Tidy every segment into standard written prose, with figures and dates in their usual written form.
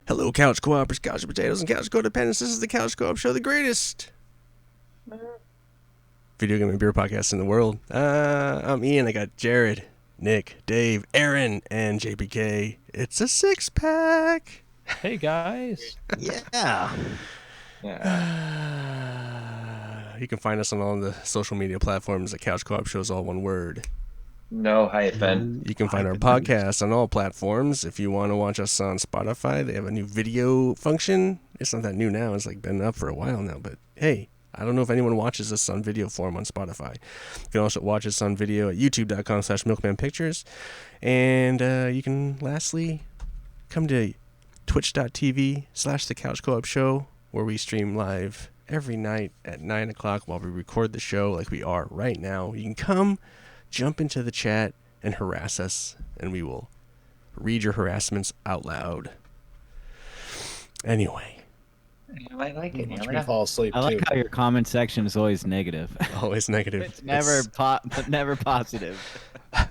Hello, Couch Co-opers, Couch Potatoes, and Couch Codependents. This is the Couch Co-op Show, the greatest video game and beer podcast in the world. I'm Ian. I got Jared, Nick, Dave, Aaron, and JPK. It's a six-pack. Hey, guys. Yeah. You can find us on all the social media platforms. The Couch Co-op Show is all one word. No hyphen. You can find our podcast on all platforms. If you want to watch us on Spotify, they have a new video function. It's not that new now. It's like been up for a while now. But hey, I don't know if anyone watches this on video form on Spotify. You can also watch us on video at youtube.com/milkmanpictures. And you can lastly come to twitch.tv/the Couch Co-op Show, where we stream live every night at 9 o'clock while we record the show like we are right now. You can come, jump into the chat, and harass us, and we will read your harassments out loud. Anyway. I like it. Watch me fall asleep, I like too. how your comment section is always negative. Always negative. It's never never positive.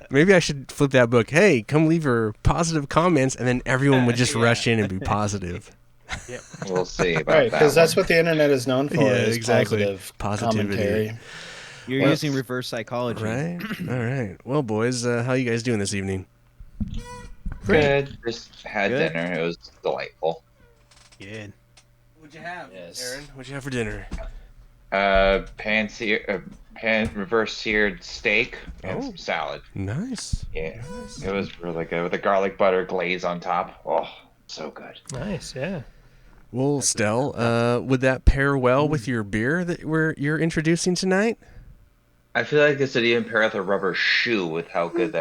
Maybe I should flip that book. Hey, come leave your positive comments, and then everyone would just rush in and be positive. Yep. We'll see about Right, that. because that's what the internet is known for. Yeah, is exactly. Positivity. Commentary. You're using reverse psychology. Right? All right. Well, boys, how you guys doing this evening? Good. Just had Good. dinner. It was delightful. Yeah. What'd you have, Yes. Aaron? What'd you have for dinner? Reverse seared steak and Oh. some salad. Nice. Yeah, it was really good with a garlic butter glaze on top. Oh, so good. Nice, yeah. Well, Stell, would that pair well with your beer that you're introducing tonight? I feel like this would even pair with a rubber shoe with how good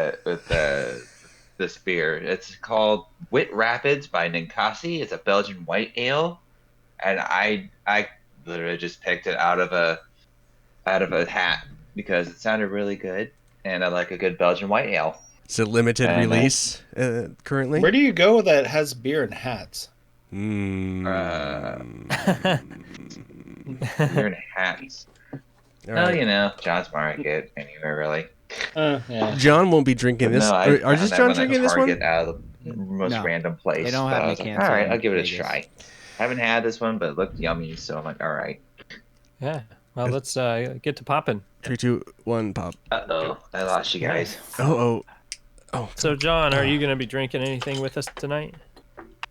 this beer. It's called Whit Rapids by Ninkasi. It's a Belgian white ale, and I literally just picked it out of a hat because it sounded really good, and I like a good Belgian white ale. It's a limited release currently. Where do you go that has beer and hats? Beer and hats. All Well, right. you know, John's Market, anywhere really. Yeah. John won't be drinking this. No, I Are found just that John one at drinking this one? Target out of the most No, random place. they don't but have I any was like, cans all right, in I'll give it a Vegas. try. Haven't had this one, but it looked yummy, so I'm like, all right. Yeah. Well, let's get to popping. 3, 2, 1, pop. Uh-oh, I lost you guys. Oh. So, John, are you going to be drinking anything with us tonight?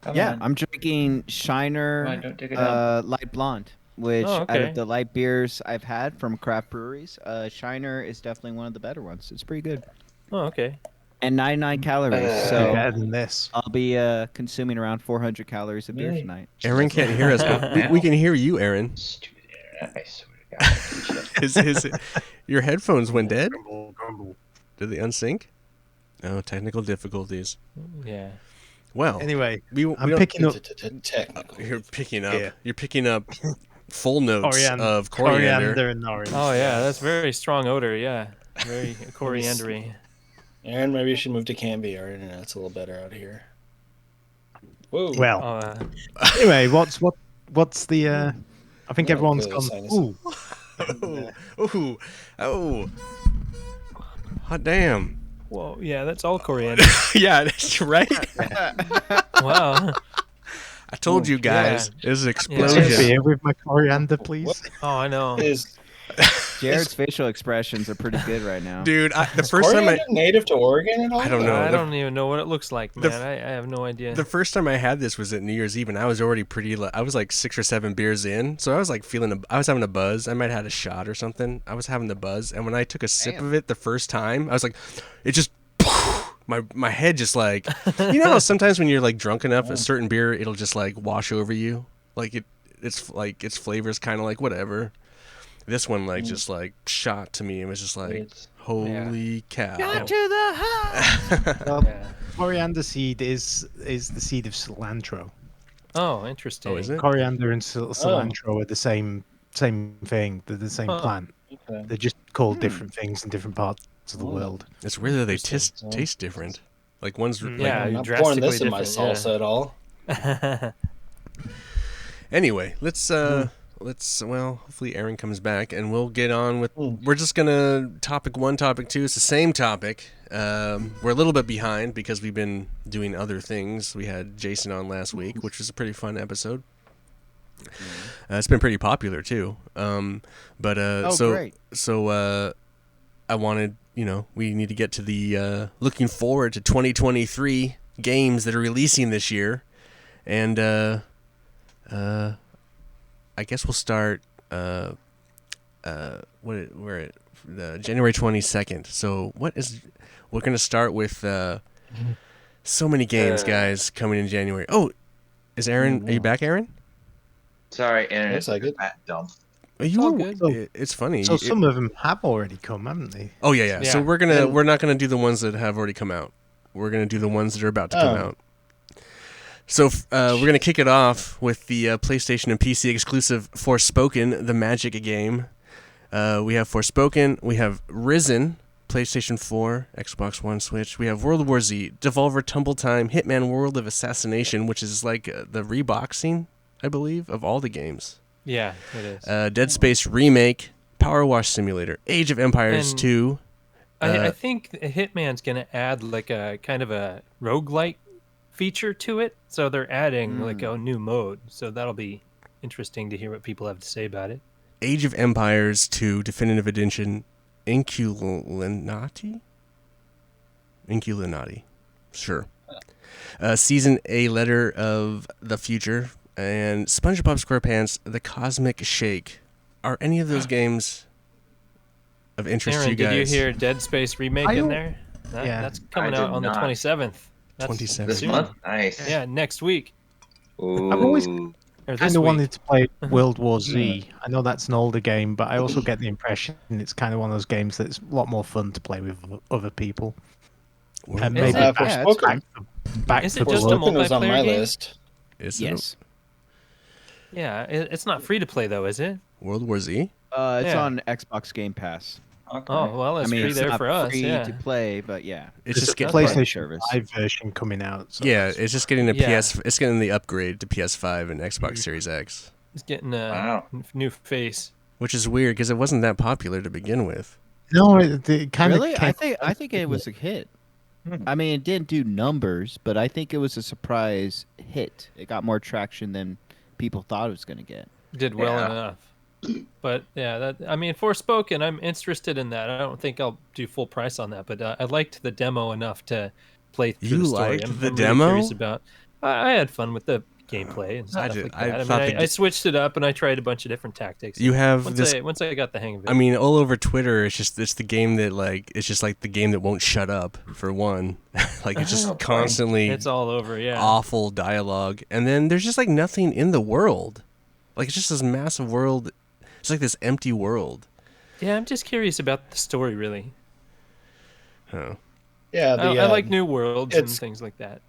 Come Yeah, on. I'm drinking Shiner Come on, don't dig it up. Light Blonde, which Oh, out okay. of the light beers I've had from craft breweries, Shiner is definitely one of the better ones. It's pretty good. Oh, okay. And 99 calories, so Better than this. I'll be consuming around 400 calories of beer Really? tonight. Aaron can't hear us, but we can hear you, Aaron. Stupid internet, I swear to God. Your headphones went dead? Grumble, grumble. Did they unsync? Oh, technical difficulties. Yeah. Well, Anyway, we I'm don't- picking up Technical. You're picking up. Yeah. You're picking up full notes coriander, of coriander. and orange. Oh, yeah. That's very strong odor. Yeah. Very coriandery. Aaron, maybe you should move to Canby. Our internet's a little better out here. Whoa. Well, Oh, anyway, what's the? I think Yeah, everyone's clear the gone. sinus. Ooh, Oh. Hot damn. whoa. Yeah, that's all coriander. Yeah, that's right. Wow. I told you guys. There's an Yeah. explosion. beer with my coriander, please. Oh, I know. Is Jared's facial expressions are pretty good right now. Dude, the first time coriander native to Oregon at all? I don't know. I the- don't even know what it looks like, the- man. I have no idea. The first time I had this was at New Year's Eve, and I was already I was like 6 or 7 beers in, so I was like I was having a buzz. I might have had a shot or something. I was having the buzz, and when I took a sip of it the first time, I was like, it just, my head just like, you know how sometimes when you're like drunk enough, a certain beer, it'll just like wash over you? Like it's like, its flavor's kind of like whatever. This one like just like shot to me. It was just like, It's- holy cow. Got to the hut. Well, Yeah. coriander seed is the seed of cilantro. Oh, interesting. Oh, is it? Coriander and cilantro are the same thing. They're the same Huh. plant. Okay. They're just called different things in different parts of the Oh. world. It's weird that they Interesting. taste different. Like one's Yeah, like, I'm not drastically pouring this in my different, yeah. salsa at all. anyway, let's hopefully Aaron comes back and we'll get on with. Mm. We're just gonna topic 1, topic 2. It's the same topic. We're a little bit behind because we've been doing other things. We had Jason on last week, which was a pretty fun episode. It's been pretty popular too. Great. So I wanted, we need to get to the looking forward to 2023 games that are releasing this year, and I guess we'll start. We're at January 22nd. So we're gonna start with so many games, guys, coming in January. Oh, is Aaron? Are you back, Aaron? Sorry, internet. Looks like it. Dumb. You all were- good. It's funny. So some of them have already come, haven't they? Oh yeah. So Yeah. we're not gonna do the ones that have already come out. We're gonna do the ones that are about to come Oh. out. So we're gonna kick it off with the PlayStation and PC exclusive Forspoken, the Magic game. We have Forspoken. We have Risen, PlayStation 4, Xbox One, Switch. We have World War Z, Devolver Tumble Time, Hitman World of Assassination, which is like the reboxing, I believe, of all the games. Yeah, it is. Dead Space Remake, Power Wash Simulator, Age of Empires And 2. I think Hitman's going to add like a kind of a roguelike feature to it. So they're adding like a new mode. So that'll be interesting to hear what people have to say about it. Age of Empires 2 Definitive Edition, Inculinati? Sure. Season A Letter of the Future, and SpongeBob SquarePants, The Cosmic Shake. Are any of those games of interest Aaron, to you did guys? you hear Dead Space Remake in there? Yeah. That's coming I out did on the not. 27th. That's 27th. This soon. month? Nice. Yeah, next week. Ooh. I've always Or this kind of week. wanted to play World War Z. I know that's an older game, but I also get the impression it's kind of one of those games that's a lot more fun to play with other people. And Is maybe it? Forspoken? back Is to it just a Forspoken was on multiplayer my game? list. Is it Yes. Yeah, it's not free to play though, is it? World War Z? It's Yeah. on Xbox Game Pass. Okay. Oh, well, it's I mean, free it's there not for us. free Yeah. to play, but yeah. It's just a getting Play- PlayStation service. 5 version coming out. So yeah, it's just getting Yeah. it's getting the upgrade to PS5 and Xbox Series X, It's getting a Wow. new face. which is weird because it wasn't that popular to begin with. no, it kind of Really? I think it was a hit. I mean, it didn't do numbers, but I think it was a surprise hit. It got more traction than people thought it was going to get. Did well Yeah. enough. But yeah, Forspoken, I'm interested in that. I don't think I'll do full price on that, but I liked the demo enough to play through You the story. liked I'm the really demo? curious about. I had fun with the gameplay and stuff did- like I that. thought I switched it up and I tried a bunch of different tactics. You have this. Once I got the hang of it. I mean, all over Twitter, it's the game that it's just like the game that won't shut up for one. Like it's just constantly it's all over. Yeah. awful dialogue, and then there's just like nothing in the world. Like it's just this massive world. It's like this empty world. Yeah, I'm just curious about the story, really. Oh. Yeah, I like new worlds and it's- things like that.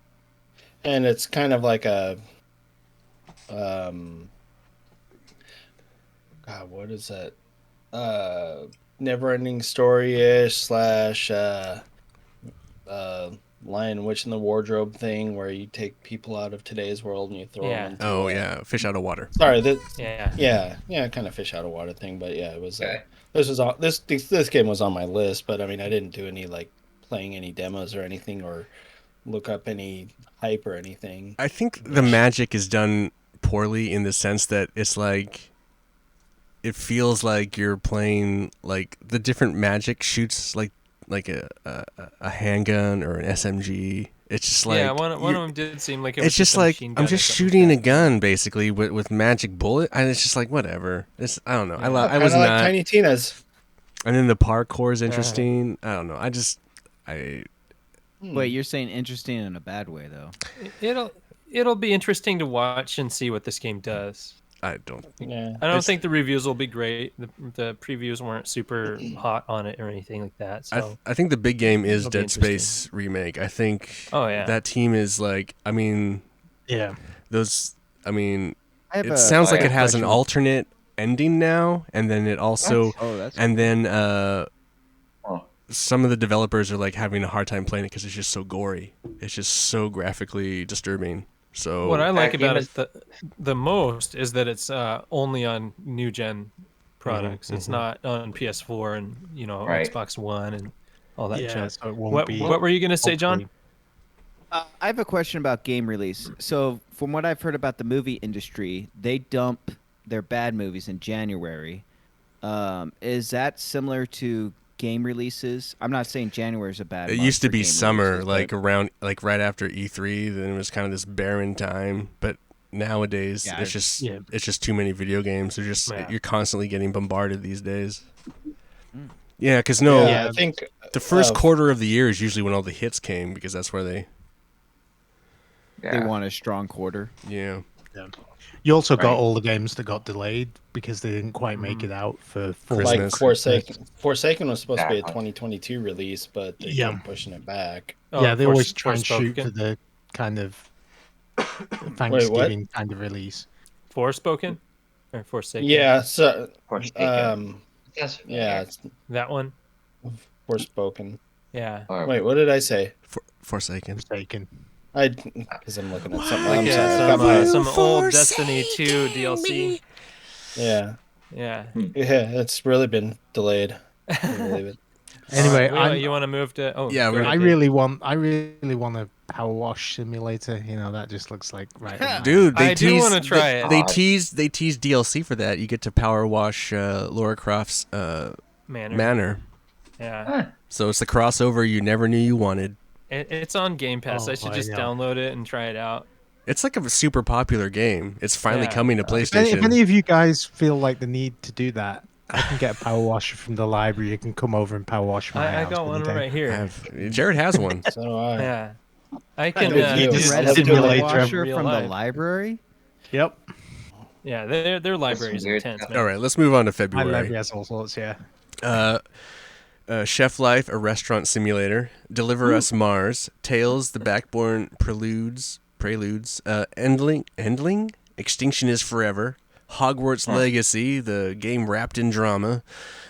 and it's kind of like a God, what is that? Never-ending story-ish slash Lion Witch in the Wardrobe thing, where you take people out of today's world and you throw Yeah. them into. Oh yeah, fish out of water. Sorry, that. Yeah. Yeah, kind of fish out of water thing, but yeah, it was. Okay. This was on this game was on my list, but I mean, I didn't do any like playing any demos or anything or look up any hype or anything. I think the magic is done poorly in the sense that it's like it feels like you're playing like the different magic shoots like a handgun or an SMG. It's just like yeah, one of them did seem like it was it's just a like machine I'm gun or just something like shooting a that. gun basically with magic bullet, and it's just like whatever. I don't know. I Kinda was like not. Tiny Tina's. And then the parkour is interesting. I don't know. I Wait, you're saying interesting in a bad way, though. It'll be interesting to watch and see what this game does. I don't. Yeah. I don't It's- think the reviews will be great. The previews weren't super hot on it or anything like that. So I think the big game is It'll be Dead Space Remake. I think Oh, yeah. that team is like, I mean, yeah. those, I mean, I have it a- sounds like I it have a has an question. alternate ending now, and then it also, Oh, that's and then Oh. some of the developers are like having a hard time playing it because it's just so gory. It's just so graphically disturbing. So What I like That game about is- it the most is that it's only on new gen products. It's not on PS4 and Right. Xbox One and all that Yeah, junk. so it won't What be. what were you gonna say, John? hopefully- I have a question about game release. So, from what I've heard about the movie industry, they dump their bad movies in January. Is that similar to game releases? I'm not saying January is a bad. it month used to for be game summer, releases, like but- around, like right after E3. Then it was kind of this barren time. But nowadays, Yeah, it's just yeah. it's just too many video games. They're just Yeah. you're constantly getting bombarded these days. Mm. Yeah, because I think the first quarter of the year is usually when all the hits came because that's where they. they want a strong quarter. Yeah. You also got Right. all the games that got delayed because they didn't quite make it out for full like Christmas. Forsaken was supposed to be a Exactly. 2022 release, but they Yeah. kept pushing it back. Oh, Yeah, they always try and Forspoken? shoot for the kind of Thanksgiving kind of release. Forspoken or Forsaken? Yeah, so Forsaken. Yes. yeah, it's that one. Forspoken. Yeah. Wait, what did I say? Forsaken. Mistaken. Because I'm looking at something. Like I'm sorry. I've got my- some old Destiny 2 DLC. yeah, Yeah. yeah, it's really been delayed. Can you believe it? Anyway, you want to move to? Oh, Yeah, go we're- ahead, I Dave. really want a power wash simulator. That just looks like right. up my Dude, they I do teased, wanna try it. They God. teased DLC for that. You get to power wash Laura Croft's manor. Yeah. Huh. So it's the crossover you never knew you wanted. It's on Game Pass. Oh, I should I just know. download it and try it out. It's like a super popular game. It's finally Yeah. coming to If any PlayStation. of you guys feel like the need to do that, I can get a power washer from the library. You can come over and power wash my I house got one anytime. right here. Jared has one. So do I. Yeah. I can. do too. You Just can let rent a them do it. power Simulator. washer Real from life. the library. Yep, Yeah, their library is weird intense, stuff. man. All right, let's move on to my February. library has all sorts. Yeah. Chef Life, a restaurant simulator. Deliver Us Mars. Tales, the Backbone Preludes. Endling. Extinction is Forever. Hogwarts Legacy, the game wrapped in drama.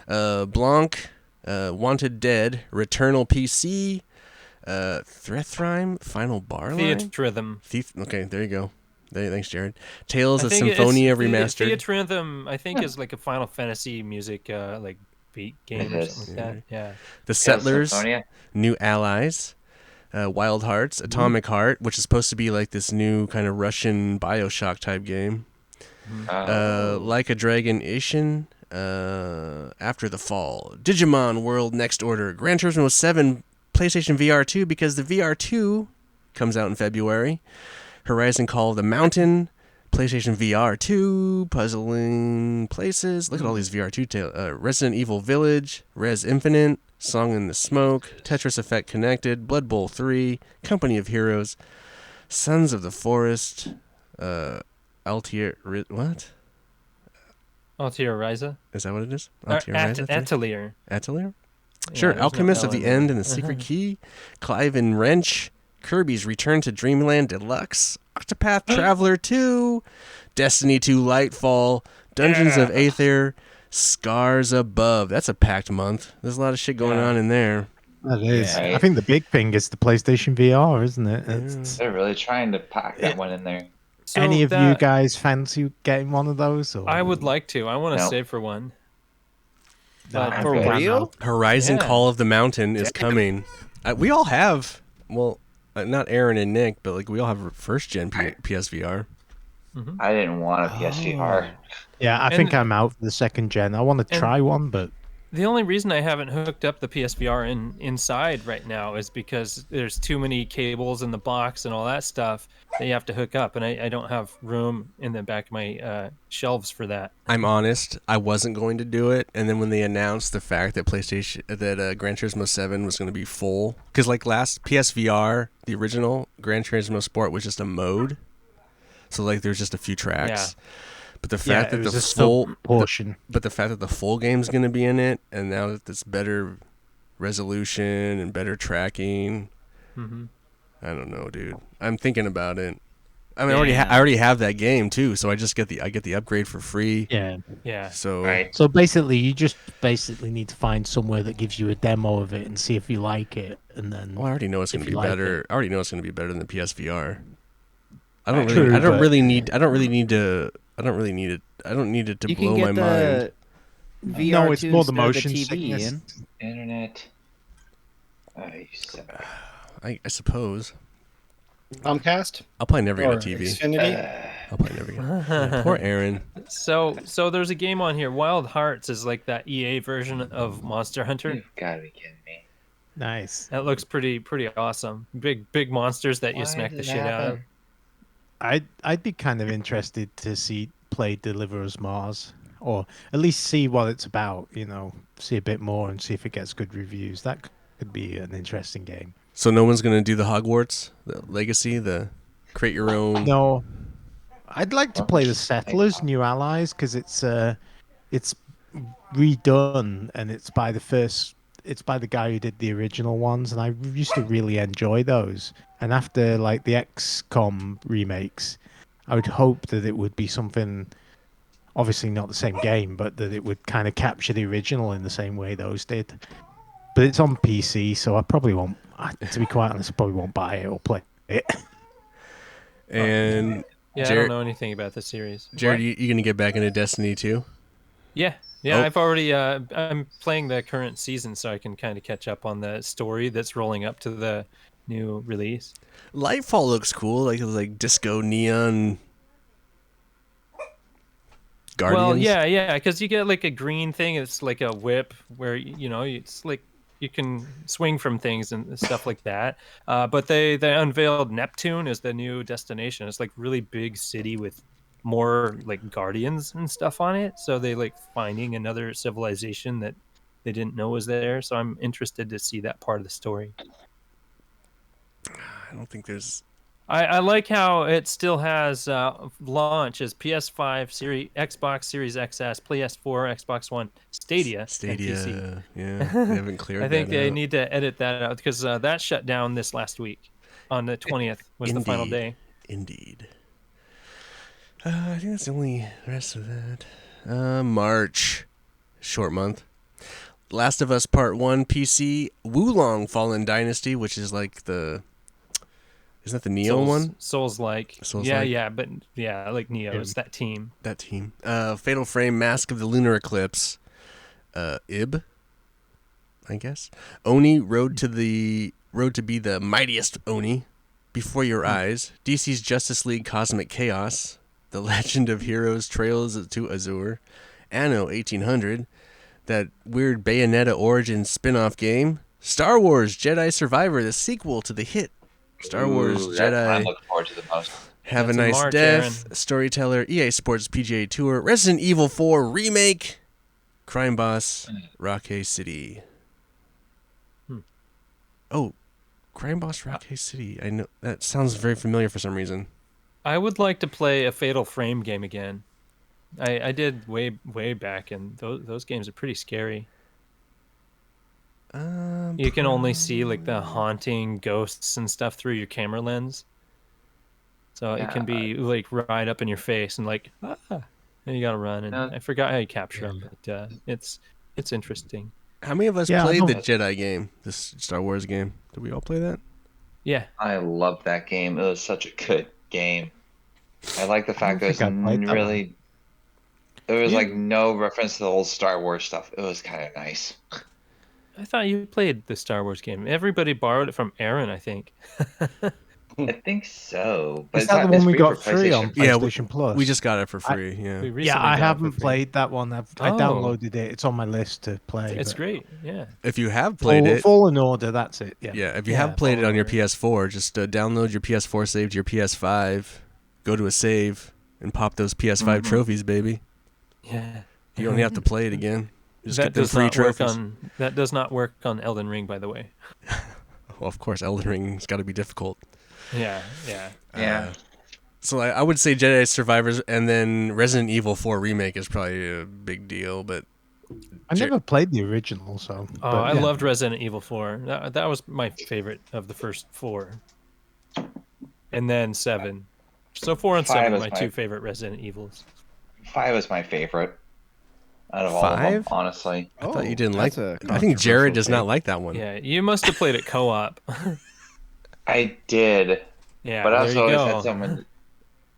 Blanc, Wanted Dead. Returnal PC. Threthryme, Final Bar Line. Theatrhythm. Okay, there you go. Thanks, Jared. Tales I of think Symphonia it's Remastered. Theatrhythm, I think, is like a Final Fantasy music like beat game or It is. something like that. Yeah. The Settlers, Symphonia? New Allies, Wild Hearts, Atomic Heart, which is supposed to be like this new kind of Russian Bioshock type game. Like a Dragon Ishin, After the Fall, Digimon World Next Order, Gran Turismo 7, PlayStation VR 2 because the VR 2 comes out in February. Horizon Call of the Mountain, PlayStation VR 2, Puzzling Places. Look at all these VR 2 Resident Evil Village, Res Infinite, Song in the Smoke, Tetris Effect Connected, Blood Bowl 3, Company of Heroes, Sons of the Forest, Altair. What? Altair Ryza. Is that what it is? Or Altair Ryza 3? Atelier. Atelier? Yeah, Sure. there's no Alchemist L of the in there. End and the Secret Key, Clive and Wrench, Kirby's Return to Dreamland Deluxe, Octopath Traveler 2, Destiny 2 Lightfall, Dungeons of Aether, Scars Above. That's a packed month. There's a lot of shit going on in there. That is. Yeah. I think the big thing is the PlayStation VR, isn't it? It's- They're really trying to pack that one in there. So Any of you that- guys fancy getting one of those? Or? I would like to. I want to No. save for one. No, but- For Okay. real? Horizon Yeah. Call of the Mountain is coming. We all have, well, not Aaron and Nick, but like we all have first gen PSVR. I didn't want a PSVR. Yeah, I And- think I'm out for the second gen. I want to and- try one, but The only reason I haven't hooked up the PSVR inside right now is because there's too many cables in the box and all that stuff that you have to hook up, and I don't have room in the back of my shelves for that. I'm honest, I wasn't going to do it, and then when they announced the fact that Gran Turismo 7 was going to be full, because like last PSVR, the original Gran Turismo Sport was just a mode, so like there's just a few tracks. But the fact it that was the a sub full portion. but the fact that the full game's going to be in it, and now that it's better resolution and better tracking, I don't know, dude. I'm thinking about it. I mean, I already have that game too, so I get the upgrade for free. Yeah. Yeah. So Right. So basically, you just need to find somewhere that gives you a demo of it and see if you like it, and then. well, I already know it's If going to you be like better. it. I already know it's going to be better than the PSVR. I don't True, really. I don't but- really need. I don't really need to. I don't really need it. I don't need it to You can blow get my mind. the VR No, it's too more the instead of motion TV, sickness. Ian. Internet. Oh, you suck. I suppose. Comcast I'll probably never get or a TV. Xfinity. I'll probably never get. Yeah, poor Aaron. So there's a game on here. Wild Hearts is like that EA version of Monster Hunter. You've got to be kidding me. Nice. That looks pretty awesome. Big monsters that you Why smack did the it shit out of. happen? I'd be kind of interested to play Deliver Us Mars, or at least see what it's about. See a bit more and see if it gets good reviews. That could be an interesting game. So no one's gonna do the Hogwarts, the Legacy, the create your own. No, I'd like to play the Settlers, New Allies, because it's redone and it's by the guy who did the original ones, and I used to really enjoy those. And after like the XCOM remakes, I would hope that it would be something, obviously not the same game, but that it would kind of capture the original in the same way those did. But it's on PC, so I probably won't. To be quite honest, I probably won't buy it or play it. And Yeah, I Jared- don't know anything about the series. Jared, What? you gonna get back into Destiny too? Yeah, Oh. I've already. I'm playing the current season, so I can kind of catch up on the story that's rolling up to the new release. Lightfall looks cool, like disco neon. Guardians. Well, yeah, because you get like a green thing. It's like a whip where it's like you can swing from things and stuff like that. But they unveiled Neptune as the new destination. It's like really big city with more like guardians and stuff on it. So they like finding another civilization that they didn't know was there. So I'm interested to see that part of the story. I don't think there's. I like how it still has launch as PS5, Xbox Series XS, PS4, Xbox One, Stadia, and PC. Stadia. Yeah, they haven't cleared. I think that they out. need to edit that out because that shut down this last week. On the 20th was the final Indeed. day. Indeed. I think that's the only rest of that. March, short month. Last of Us Part 1 PC, Wulong Fallen Dynasty, which is like the. Isn't that the Neo one? Souls-like. Souls-like? Yeah, but like Neo. Yeah. It's that team. That team. Fatal Frame, Mask of the Lunar Eclipse, Ib, I guess. Oni, Road to be the mightiest Oni, Before Your Eyes, DC's Justice League Cosmic Chaos, The Legend of Heroes Trails to Azure, Anno 1800, that weird Bayonetta Origins spin-off game, Star Wars Jedi Survivor, the sequel to the hit Star Wars Ooh, that's what I'm Jedi. looking forward to the most. Have That's a in Nice March, Death, Aaron. Storyteller, EA Sports PGA Tour, Resident Evil 4 Remake, Crime Boss, Rockay City. Oh, Crime Boss Rockay City. I know that sounds very familiar for some reason. I would like to play a Fatal Frame game again. I did way back, and those games are pretty scary. You can only see like the haunting ghosts and stuff through your camera lens. So it can be like right up in your face and like, and you gotta run. And I forgot how you capture them, but it's interesting. How many of us Yeah, I played know. the Jedi game, this Star Wars game? Did we all play that? Yeah, I love that game. It was such a good game. I like the fact don't there's think I played that really there was Yeah. like no reference to the old Star Wars stuff. It was kind of nice. I thought you played the Star Wars game. Everybody borrowed it from Aaron, I think. I think so. But Is it's that the not- one it's we free got for free on PlayStation. Yeah, PlayStation Plus? We just got it for free. Yeah. We recently Yeah, I got it for haven't free. played that one. I Oh. downloaded it. It's on my list to play. It's but- great. Yeah. If you have played it, Fallen Order, that's it. Yeah. yeah. If you Yeah, have played it on your Fallen Order. PS4, just download your PS4 save to your PS5, go to a save, and pop those PS5 trophies, baby. Yeah. You don't have to play it again. You just That get them does free not work trophies. on that does not work on Elden Ring, by the way. Well, of course, Elden Ring's got to be difficult. Yeah. Yeah. So I would say Jedi Survivors, and then Resident Evil 4 Remake is probably a big deal. But I never played the original, so. Oh, but I yeah. loved Resident Evil 4. That was my favorite of the first 4. And then 7. So 4 and 5 7 are is my my- two favorite Resident Evils. 5 is my favorite out of all of them, 5? honestly. I thought you didn't like. that's a I think Jared controversial does not take. like that one. Yeah, you must have played it co-op. I did, Yeah, but I there also you always go. had someone.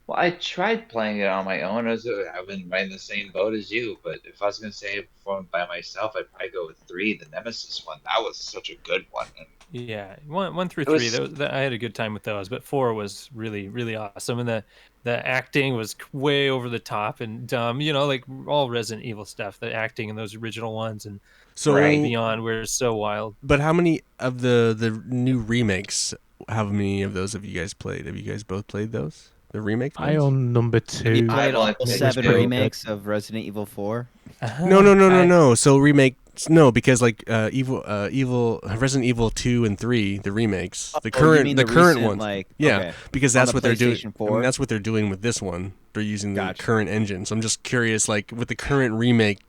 Well, I tried playing it on my own. I've been right in the same boat as you. But if I was gonna say one by myself, I'd probably go with 3, the Nemesis one. That was such a good one. And Yeah, one through it three. was I had a good time with those, but 4 was really awesome, and the acting was way over the top and dumb. You know, like all Resident Evil stuff. The acting in those original ones and So, Right. Beyond were so wild. but how many of the new remakes? How many of those have you guys played? Have you guys both played those? The remake I ones? own number You 2. played I've all only played 7 two. remakes of Resident Evil 4? No. So remake. No, because like Resident Evil 2 and 3, the remakes, the Oh, you current, mean the current recent, ones. like, Yeah, okay. because On that's the what they're doing. PlayStation I mean, 4? that's what they're doing with this one. They're using the Gotcha. current engine. So I'm just curious, like with the current remake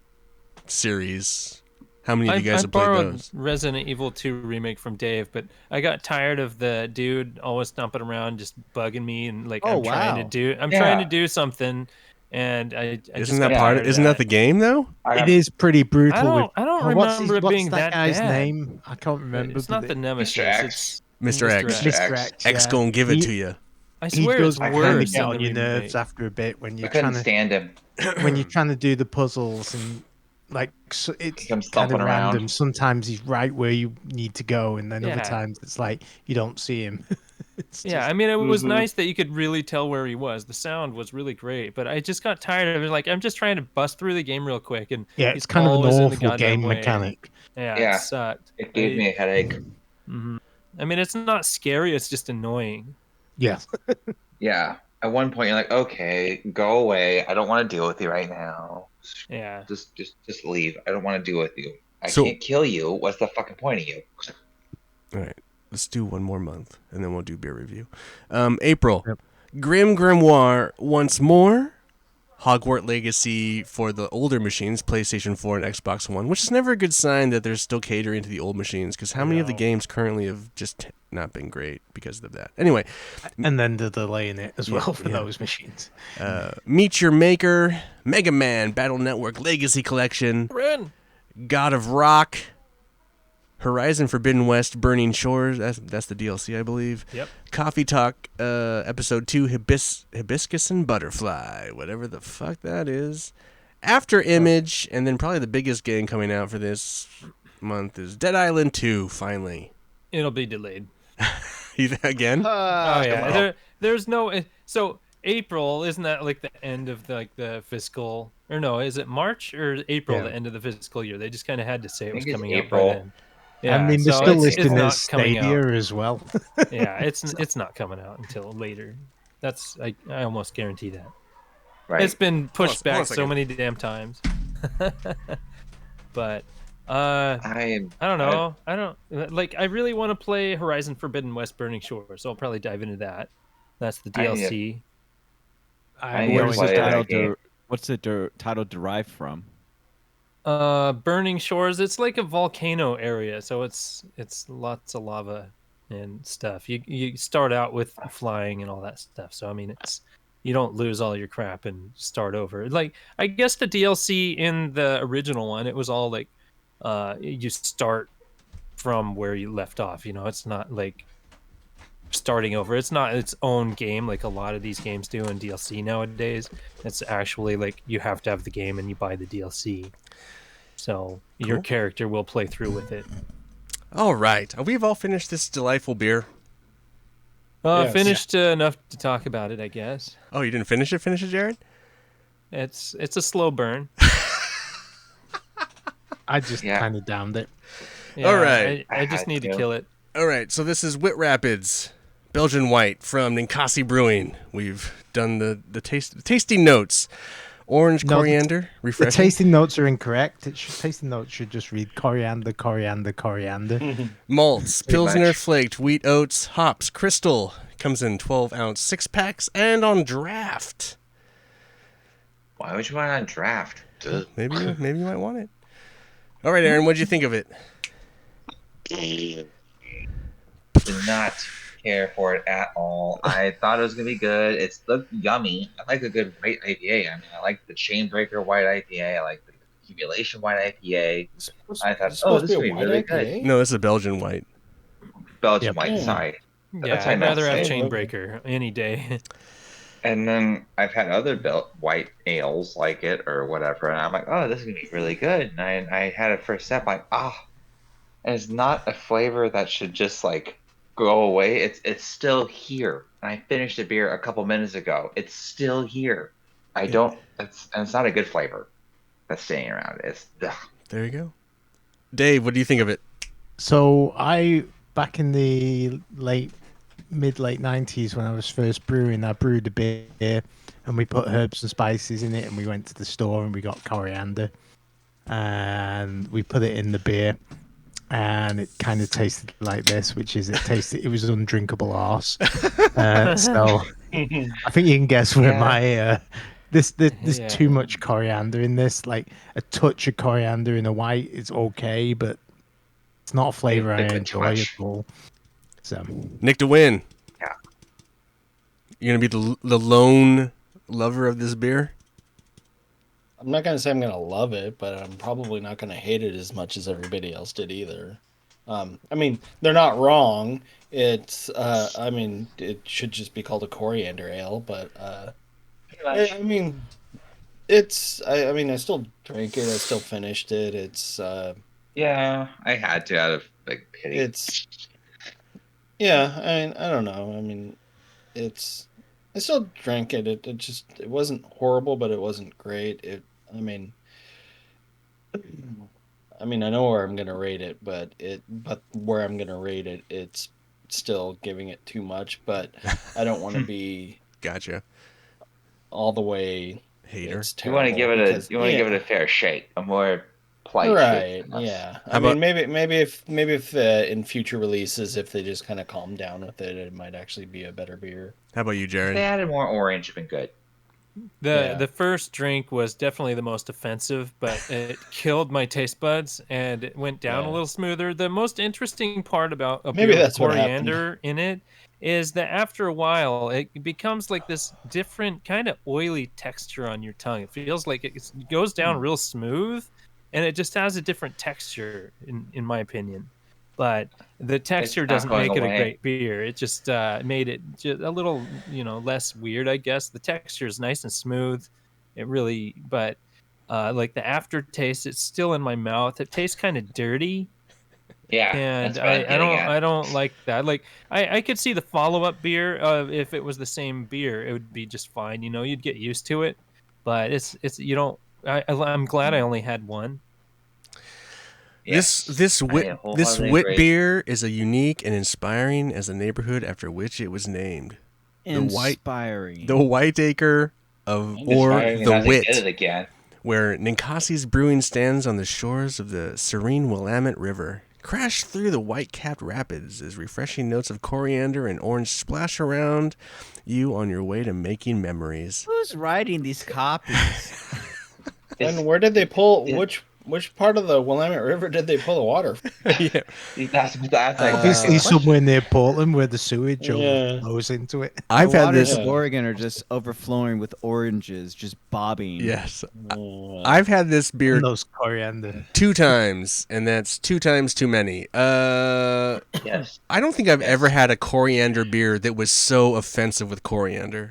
series, how many of you guys I have played borrowed those? Resident Evil 2 remake from Dave, but I got tired of the dude always stomping around, just bugging me, and like Oh, I'm trying to Yeah. do something, and I Isn't just that got part? tired of Isn't that the game though? It is pretty brutal. I don't what's remember it what's being that that guy's bad. name? I can't remember. It's not the Nemesis. Mr. X. It's Mr. X. Mr. Mr. X. X. X yeah. gonna give it He- to you. I He swear does it's kind worse of get in on the your nerves remake. after a bit when I you're couldn't trying to stand him. when you're trying to do the puzzles and like so it's He comes kind of stomping around. random. Sometimes he's right where you need to go, and then other Yeah. times it's like you don't see him. It's Yeah, just- I mean, it was Mhm. nice that you could really tell where he was. The sound was really great, but I just got tired of it. Like, I'm just trying to bust through the game real quick, and yeah, he's it's kind of an always in the awful goddamn game way. mechanic. Yeah, Yeah. it sucked. It gave me a headache. I mean, it's not scary; it's just annoying. Yeah, Yeah. At one point, you're like, okay, go away. I don't want to deal with you right now. Yeah. Just leave. I don't want to deal with you. I So- can't kill you. What's the fucking point of you? All right, let's do one more month, and then we'll do beer review. April, Yep. Grim Grimoire once more. Hogwarts Legacy for the older machines, PlayStation 4 and Xbox One, which is never a good sign that they're still catering to the old machines, because how many of the No. games currently have just not been great because of that? Anyway, and then the delay in it as well for yeah. those machines. Meet Your Maker, Mega Man Battle Network Legacy Collection, Ren. God of Rock, Horizon Forbidden West, Burning Shores. That's the DLC, I believe. Yep. Coffee Talk, Episode 2, Hibiscus and Butterfly, whatever the fuck that is. After Image, and then probably the biggest game coming out for this month is Dead Island 2, finally. It'll be delayed. Again? Oh yeah. There's no. So April, isn't that like the end of the fiscal? Or no, is it March or April? Yeah. The end of the fiscal year. They just kind of had to say it was think it's coming out April. by then. Yeah, I mean, they're so still it's listing not as coming out. Stadia as well. Yeah, it's not coming out until later. That's I almost guarantee that. Right. It's been pushed Hold on a back so second. many damn times. But I I don't know. I don't like. I really want to play Horizon Forbidden West Burning Shore, so I'll probably dive into that. That's the I- DLC. I I'm need to going play to that title game. what's the title derived from? Burning Shores. It's like a volcano area, so it's lots of lava and stuff. You start out with flying and all that stuff. So I mean, it's you don't lose all your crap and start over. Like I guess the DLC in the original one, it was all like, you start from where you left off. You know, it's not like starting over. It's not its own game like a lot of these games do in DLC nowadays. It's actually like you have to have the game and you buy the DLC. So your Cool. character will play through with it. All right. We've all finished this delightful beer. Yes. Finished enough to talk about it, I guess. Oh, you didn't finish it? Finish it, Jared? It's a slow burn. I just Yeah. kind of downed it. Yeah, All right. I just had need to to. kill it. All right, so this is Whit Rapids, Belgian White from Ninkasi Brewing. We've done the tasting notes. Orange, No, coriander, The refreshing. tasting notes are incorrect. Tasting notes should just read coriander, coriander, coriander. Malts, Pretty Pilsner much. flaked, wheat oats, hops, crystal. Comes in 12-ounce 6-packs and on draft. Why would you want on draft? Ugh. Maybe you might want it. All right, Aaron, what'd you think of it? Did not care for it at all. I thought it was gonna be good. It's looked yummy. I like a good white IPA. I mean, I like the Chainbreaker white IPA. I like the Accumulation white IPA. I thought, It's oh, supposed this to would be be a white really IPA? good. No, this is a Belgian White. Belgian Yep. white. Mm. Sorry. Yeah, That's what I I'd meant rather to have say. Chainbreaker any day. And then I've had other white ales like it or whatever, and I'm like, oh, this is gonna be really good. And I had it for a sip, like, and it's not a flavor that should just like go away. It's still here. And I finished the beer a couple minutes ago. It's still here. I don't. It's not a good flavor that's staying around. It's ugh. There you go. Dave, what do you think of it? So back in the late 90s when I was first brewing, I brewed a beer and we put herbs and spices in it, and we went to the store and we got coriander and we put it in the beer, and it kind of tasted like this, which is it was undrinkable arse. So I think you can guess where my there's too much coriander in this. Like a touch of coriander in a white is okay, but it's not a flavor I enjoy at all. So Nick to win. Yeah. You're gonna be the lone lover of this beer. I'm not gonna say I'm gonna love it, but I'm probably not gonna hate it as much as everybody else did either. I mean, they're not wrong. It's, I mean, it should just be called a coriander ale, but I mean, it's. I mean, I still drank it. I still finished it. It's. Yeah, I had to out of like pity. It's. Yeah, I mean, I don't know. I mean, it's. I still drank it. It wasn't horrible, but it wasn't great. I mean, I know where I'm gonna rate it, but where I'm gonna rate it, it's still giving it too much. But I don't want to be Gotcha. all the way Hater. You want to give it a fair shake, a more polite right? shake. Than us. Yeah. How I mean, maybe if in future releases, if they just kind of calm down with it, it might actually be a better beer. How about you, If Jared? they added more orange, it'd been good. The first drink was definitely the most offensive, but it killed my taste buds and it went down a little smoother. The most interesting part about a Maybe beer with that's what happened. coriander in it is that after a while it becomes like this different kind of oily texture on your tongue. It feels like it goes down real smooth, and it just has a different texture in my opinion. But the texture not doesn't going make it a away. great beer. It just made it just a little, less weird, I guess. The texture is nice and smooth. It really, but like the aftertaste, it's still in my mouth. It tastes kind of dirty, Yeah, and that's what I'm getting at. I don't like that. Like I could see the follow-up beer. If it was the same beer, it would be just fine. You'd get used to it. But it's you don't. I'm glad I only had one. Yes, This I wit wholeheartedly wit agree. beer is as unique and inspiring as the neighborhood after which it was named. Inspiring. The Whiteacre of or Inspiring the enough to Wit, get it again. where Ninkasi's brewing stands on the shores of the serene Willamette River. Crash through the white-capped rapids as refreshing notes of coriander and orange splash around you on your way to making memories. Who's writing these copies? And where did they pull? Which part of the Willamette River did they pull the water from? Yeah. That's Obviously, somewhere near Portland where the sewage Yeah. overflows into it. I've The had waters this. of Oregon are just overflowing with oranges, just bobbing. Yes, I've had this beer And those coriander. 2 times, and that's 2 times too many. Yes. I don't think I've ever had a coriander beer that was so offensive with coriander.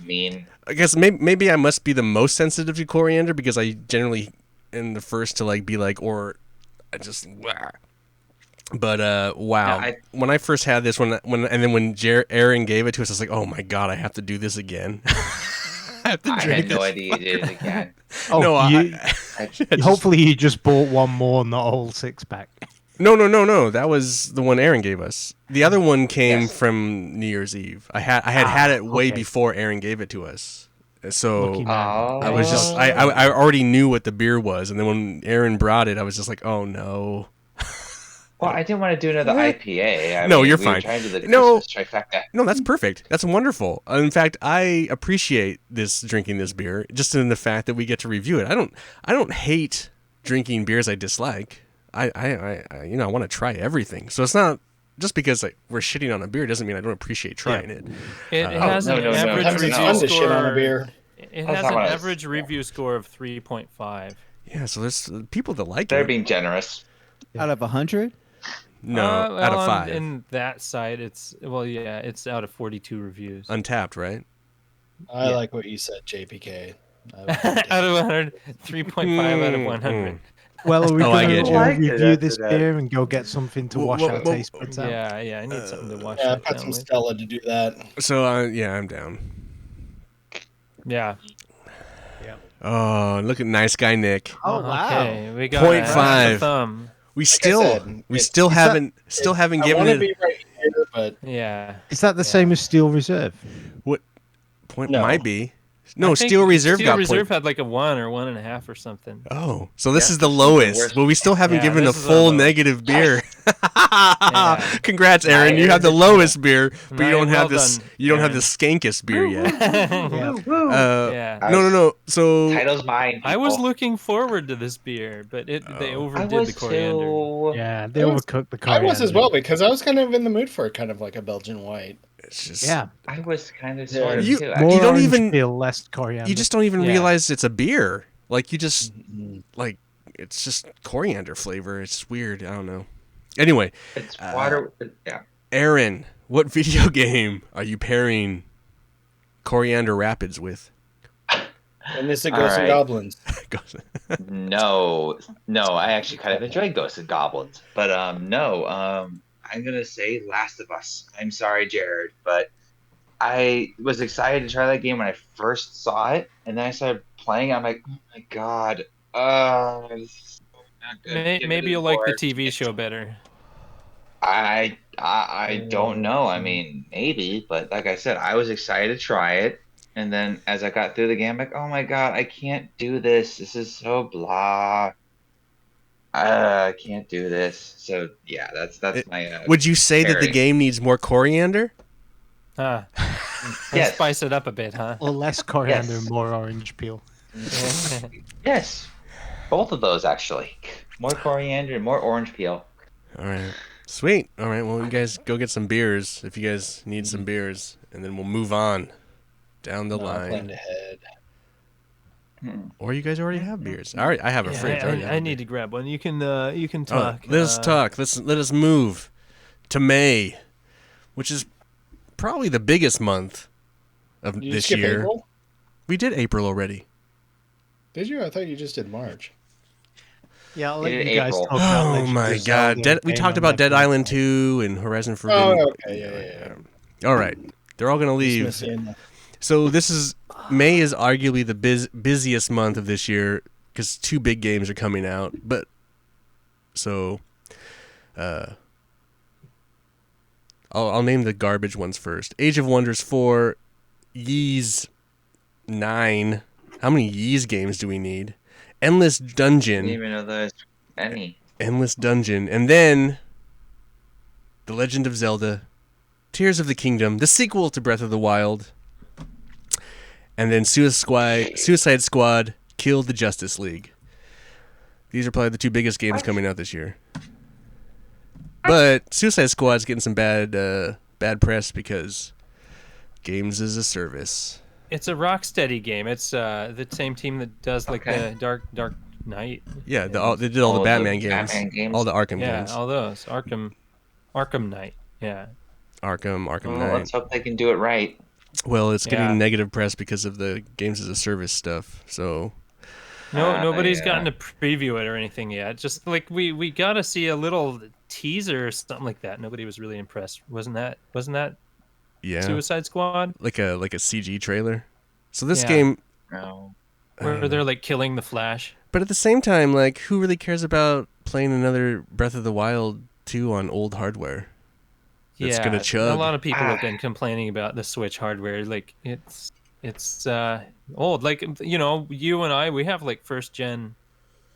Mean. I guess maybe I must be the most sensitive to coriander because I generally am the first to be like, or I just. Wah. But wow, Yeah, when I first had this when Aaron gave it to us, I was like, oh my god, I have to do this again. I had no idea you did it again. Oh, No, hopefully you just bought one more, not a whole 6-pack. No. That was the one Aaron gave us. The other one came Yes. from New Year's Eve. I had it way okay. before Aaron gave it to us. So Lucky man. I was just I already knew what the beer was, and then when Aaron brought it, I was just like, oh no. Well, I didn't want to do another IPA. No, you're we were fine. trying to do the No. Christmas trifecta. No, that's perfect. That's wonderful. In fact, I appreciate drinking this beer just in the fact that we get to review it. I don't hate drinking beers I dislike. I want to try everything. So it's not just because we're shitting on a beer doesn't mean I don't appreciate trying it. It has an average Sometimes it's fun review to shit on a score. beer. It That's has not an what I was- average review score of 3.5. Yeah, so there's people that like They're it. being generous. Out of 100? No, out of 5. In that site, it's it's out of 42 reviews. Untapped, right? I Yeah. like what you said, JPK. I would like to Out of hear- 100, 3.5 out of 100. Well, are we Oh, I going get to you. all Like it review after this that. beer and go get something to wash our Well, taste buds out? Yeah, I need something to wash Yeah, I've that got down some with. Stella to do that. So, I'm down. Yeah. Oh, look at nice guy Nick. Oh wow! Okay, we got 0.5. a thumb. We Like I still said, we it's- still it's haven't I given want to it be right here, but Yeah. Is that the same as Steel Reserve? what point No. might be. I No, think Steel Reserve Steel got Reserve point. had like a 1 or 1.5 or something. Oh, so this Yeah, is the this is the lowest, worst. but we still haven't Yeah, given a this is our full lowest. negative beer. Yeah. Congrats, Aaron! You have the Aaron's lowest beer, but you Right, don't have well this. done, You don't have the Aaron. skankest beer yet. Yeah. Yeah. No. So Title's mine. I was people. looking forward to this beer, but they I overdid was the coriander. too. Yeah, they I was- overcooked the I coriander. was as well because I was kind of in the mood for kind of like a Belgian white. it's just Yeah, I was kind of Yeah. sort of You- too. more You don't orange even- peel, less coriander. you just don't even Yeah. realize it's a beer. Like you just Mhm. like it's just coriander flavor. It's weird. I don't know. Anyway, It's water. Yeah. Aaron, what video game are you pairing Coriander Rapids with? And this is All Ghosts and right. Goblins. No, I actually kind of enjoyed Ghosts and Goblins, but no, I'm gonna say Last of Us. I'm sorry, Jared, but I was excited to try that game when I first saw it, and then I started playing. I'm like, oh my god, this is so not good. Give it Maybe a you'll like the more- TV show better. I don't know. I mean, maybe, but like I said, I was excited to try it, and then as I got through the game, I'm like, oh my god, I can't do this. This is so blah. I can't do this. So yeah, that's my. Would you say that the pairing. game needs more coriander? Huh. Yes. Spice it up a bit, huh? or less coriander Yes. and more orange peel. Yes, both of those actually. More coriander and more orange peel. All right. Sweet. All right. Well, you guys go get some beers if you guys need some beers, and then we'll move on down the No, I line. planned ahead. Or you guys already have beers. All right. I have a Yeah, fridge. already have I a need beer. to grab one. You can Oh, talk. let us talk. Let us move to May, which is probably the biggest month of Did you this skip year. April? We did April already. Did you? I thought you just did March. Yeah, I'll let In you guys April. talk about Oh Legend my of God! Zelda We and talked Game about on Dead my Island phone. 2 and Horizon Forbidden. Oh, okay, yeah. All right, they're all gonna leave. Just missing- So May is arguably the busiest month of this year because 2 big games are coming out. But so, I'll name the garbage ones first. Age of Wonders 4, Ys 9. How many Ys games do we need? Endless I didn't Dungeon, even know there's any. and then The Legend of Zelda, Tears of the Kingdom, the sequel to Breath of the Wild, and then Suicide Squad, Kill the Justice League. These are probably the 2 biggest games coming out this year. But Suicide Squad's getting some bad press because games as a service. It's a Rocksteady game. It's the same team that does like Okay. the Dark Knight. Yeah, they did all the All Batman the games, Batman games. all the Arkham Yeah, games, all those Arkham Knight. Yeah. Arkham Well, Knight. let's hope they can do it right. Well, it's getting Yeah. negative press because of the games as a service stuff. So Nobody's yeah. gotten to preview it or anything yet. Just like we got to see a little teaser or something like that. Nobody was really impressed. Wasn't that yeah, Suicide Squad? like a CG trailer. So this Yeah. game, No. Where they're like killing the Flash. but at the same time, like who really cares about playing another Breath of the Wild 2 on old hardware? It's gonna chug. A lot of people have been complaining about the Switch hardware. Like it's old. Like you and I, we have like first gen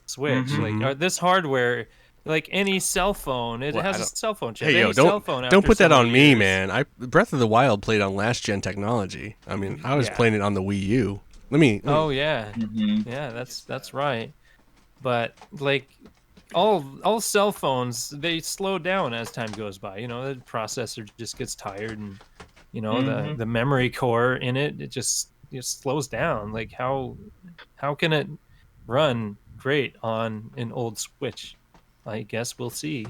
Switch. Mhm. Like this hardware, like any cell phone, it Well, I has a don't- cell phone chip. Hey, Any yo, cell phone don't after put so that on many me, years. man. Breath of the Wild played on last gen technology. I mean, I was Yeah. playing it on the Wii U. Let me. Oh yeah, Mhm. yeah, that's right. But like all cell phones, they slow down as time goes by. The processor just gets tired, and the memory core in it just slows down. Like how can it run great on an old Switch? I guess we'll see.